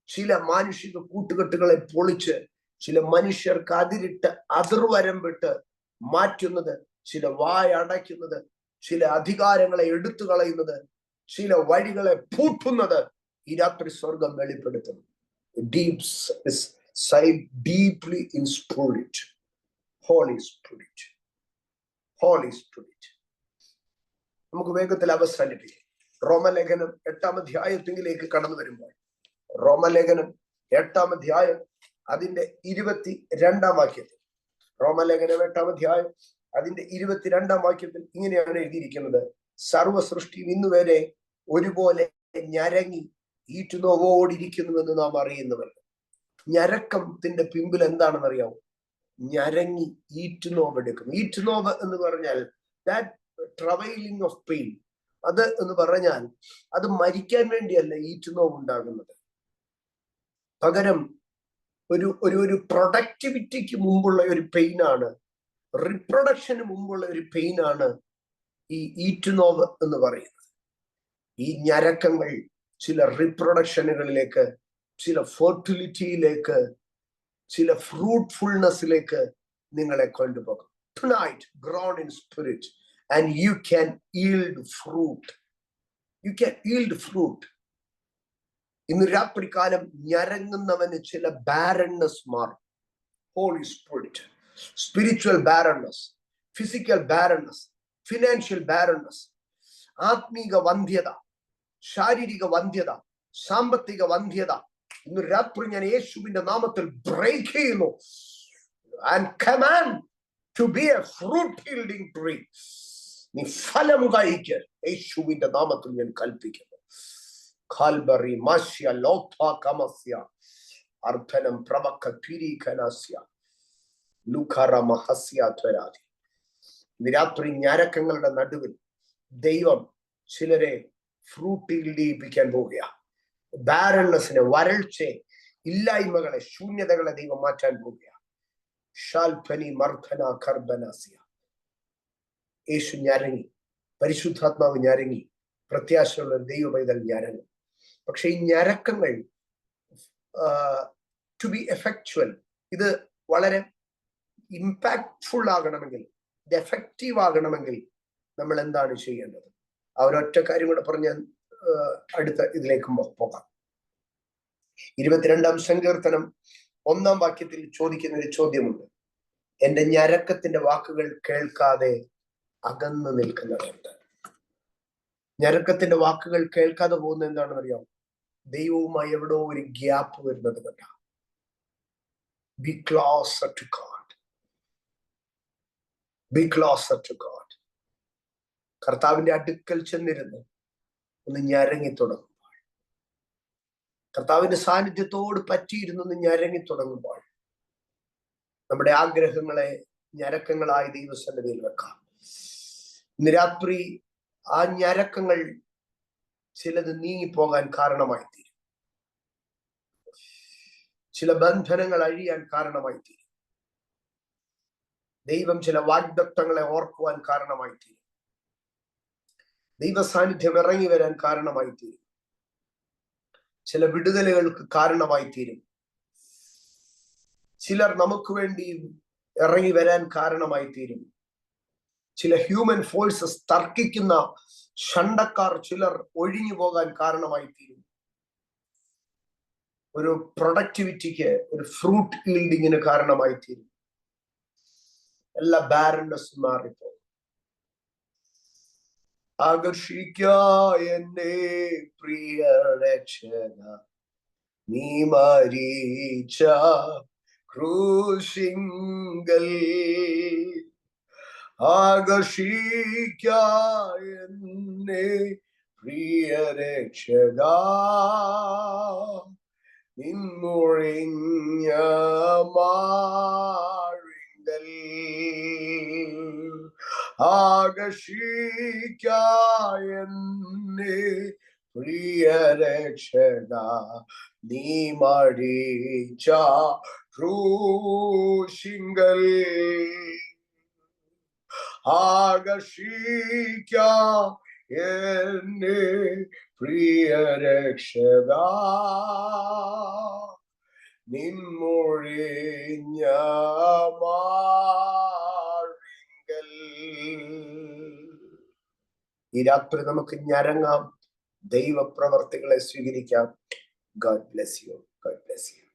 ചില മാനുഷിക കൂട്ടുകെട്ടുകളെ പൊളിച്ച്, ചില മനുഷ്യർക്ക് അതിരിട്ട് അതിർവരമ്പിട്ട് മാറ്റുന്നത്, ചില വായടയ്ക്കുന്നത്, ചില അധികാരങ്ങളെ എടുത്തു കളയുന്നത്, ചില വഴികളെ പൂട്ടുന്നത് ഈ രാത്രി സ്വർഗം വെളിപ്പെടുത്തുന്നു. Deeply in spirit, Holy Spirit, Holy Spirit. നമുക്ക് വേഗത്തിൽ അവസാനിപ്പിക്കാം. റോമലേഖനം 8-ാം അധ്യായത്തിലേക്ക് കടന്നു വരുമ്പോൾ, റോമലേഖനം 8-ാം അധ്യായം അതിന്റെ 22-ാം വാക്യത്തിൽ, റോമലേഖനം 8-ാം അധ്യായം അതിന്റെ 22-ാം വാക്യത്തിൽ ഇങ്ങനെയാണ് എഴുതിയിരിക്കുന്നത്: സർവ സൃഷ്ടിയും ഇന്നുവരെ ഒരുപോലെ ഞരങ്ങി ഈറ്റുനോവോടിരിക്കുന്നുവെന്ന് നാം അറിയുന്നവർ. ഞരക്കത്തിന്റെ പിമ്പിൽ എന്താണെന്ന് അറിയാമോ? ഞരങ്ങി ഈറ്റുനോവെടുക്കും. ഈറ്റുനോവ് എന്ന് പറഞ്ഞാൽ ദാറ്റ് ട്രവൈലിംഗ് ഓഫ് പെയിൻ. അത് എന്ന് പറഞ്ഞാൽ അത് മരിക്കാൻ വേണ്ടിയല്ല ഈറ്റുനോവ് ഉണ്ടാകുന്നത്. പകരം ഒരു പ്രൊഡക്ടിവിറ്റിക്ക് മുമ്പുള്ള ഒരു പെയിനാണ്, റിപ്രൊഡക്ഷന് മുമ്പുള്ള ഒരു പെയിനാണ് ഈ ഈറ്റുനോവ് എന്ന് പറയുന്നത്. ഈ ഞരക്കങ്ങൾ ചില റിപ്രൊഡക്ഷനുകളിലേക്ക്, ചില ഫെർട്ടിലിറ്റിയിലേക്ക്, ചില ഫ്രൂട്ട്ഫുൾനെസ്സിലേക്ക് നിങ്ങളെ കൊണ്ടുപോകും. Tonight, grown in spirit, and you can yield fruit. You can yield fruit. ഇന്ന് രാത്രികാലം ഞരങ്ങുന്നവന് ചില ബാരൻനെസ് മാറും. Holy Spirit, spiritual barrenness, physical barrenness, financial barrenness, ആത്മീക വന്ധ്യത, ശാരീരിക വന്ധ്യത, സാമ്പത്തിക വന്ധ്യത, ഇന്ന് രാത്രി ഞാൻ യേശുവിന്റെ നാമത്തിൽ ബ്രേക്ക് ചെയ്യുന്നു. And command to be a fruit yielding tree. നീ ഫലം കായ്ക്ക് യേശുവിന്റെ നാമത്തിൽ ഞാൻ കൽപ്പിക്കുന്നു. കാൽബറി മാസ്യ ലോഥ കമസ്യ അർദ്ധനം പ്രവക്ക തിരികനസ്യ ലുഖറ മഹസ്യ ത്വരാതി. ഇന്ന് രാത്രി ഞരക്കങ്ങളുടെ നടുവിൽ ദൈവം ചിലരെ ഫ്രൂട്ട് ഇൽഡിപ്പിക്കാൻ പോവുകയാണ്. ബാരൻനെസ്സിനെ, വരൾച്ചയെ, ഇല്ലായ്മകളെ, ശൂന്യതകളെ ദൈവം മാറ്റാൻ പോവുകയാണ്. ഷാൽഫനി മർദ്ധന കർബനാസിയ. യേശു ഞരങ്ങി, പരിശുദ്ധാത്മാവ് ഞരങ്ങി, പ്രത്യാശയുള്ള ദൈവ പൈതൽ ഞരങ്ങും. പക്ഷെ ഈ ഞരക്കങ്ങൾ ടു ബി എഫക്ച്വൽ, ഇത് വളരെ ഇമ്പാക്ട്ഫുൾ ആകണമെങ്കിൽ, ഇത് എഫക്റ്റീവ് ആകണമെങ്കിൽ നമ്മൾ എന്താണ് ചെയ്യേണ്ടത്? ആ ഒരൊറ്റ കാര്യം കൂടെ പറഞ്ഞ് അടുത്ത ഇതിലേക്ക് പോകാം. 22-ാം സങ്കീർത്തനം 1-ാം വാക്യത്തിൽ ചോദിക്കുന്ന ഒരു ചോദ്യമുണ്ട്: എന്റെ ഞരക്കത്തിന്റെ വാക്കുകൾ കേൾക്കാതെ അകന്നു നിൽക്കുന്നവരുണ്ട്. ഞരക്കത്തിന്റെ വാക്കുകൾ കേൾക്കാതെ പോകുന്ന എന്താണെന്ന് അറിയാം? ദൈവവുമായി എവിടോ ഒരു ഗ്യാപ്പ് വരുന്നത് കണ്ട. Be closer to God. Be closer to God. കർത്താവിന്റെ അടുക്കൽ ചെന്നിരുന്ന് ഒന്ന് ഞരങ്ങി തുടങ്ങുമ്പോൾ, കർത്താവിന്റെ സാന്നിധ്യത്തോട് പറ്റിയിരുന്നൊന്ന് ഞരങ്ങി തുടങ്ങുമ്പോൾ നമ്മുടെ ആഗ്രഹങ്ങളെ ഞരക്കങ്ങളായി ദൈവസന്നിധിയിൽ വെക്കാം. ഇന്ന് രാത്രി ആ ഞരക്കങ്ങൾ ചിലത് നീങ്ങിപ്പോകാൻ കാരണമായി തീരും. ചില ബന്ധനങ്ങൾ അഴിയാൻ കാരണമായി തീരും. ദൈവം ചില വാഗ്ദത്തങ്ങളെ ഓർക്കുവാൻ കാരണമായി തീരും. ദൈവ സാന്നിധ്യം ഇറങ്ങി വരാൻ കാരണമായി തീരും. ചില വിടുതലുകൾക്ക് കാരണമായി തീരും. ചിലർ നമുക്ക് വേണ്ടി ഇറങ്ങി വരാൻ കാരണമായി തീരും. ചില ഹ്യൂമൻ ഫോഴ്സസ് തർക്കിക്കുന്ന ഷണ്ടക്കാർ ചിലർ ഒഴിഞ്ഞു പോകാൻ കാരണമായി തീരും. ഒരു പ്രൊഡക്ടിവിറ്റിക്ക്, ഒരു ഫ്രൂട്ട് ഈൽഡിങ്ങിന് കാരണമായി തീരും. എല്ലാ ബാരൻനെസ്സും മാറിപ്പോ. ആകർഷിക്ക എന്നെ പ്രിയ രക്ഷക, നീ മരിച്ച ക്രൂശിങ്കൽ. ആകർഷിക്ക എന്നെ പ്രിയ രക്ഷക, നിൻമൊഴിഞ്ഞ മാറിങ്കൽ. ആകർഷിക്ക എന്നെ പ്രിയ രക്ഷക, നീ മരിച്ച ക്രൂശിങ്കൽ. ആകർഷിക്ക എന്നെ പ്രിയ രക്ഷക, നിൻമൊഴിഞ്ഞ മാറിങ്കൽ. ഈ രാത്രി നമുക്ക് ഞരങ്ങാം, ദൈവപ്രവർത്തികളെ സ്വീകരിക്കാം. God bless you. God bless you.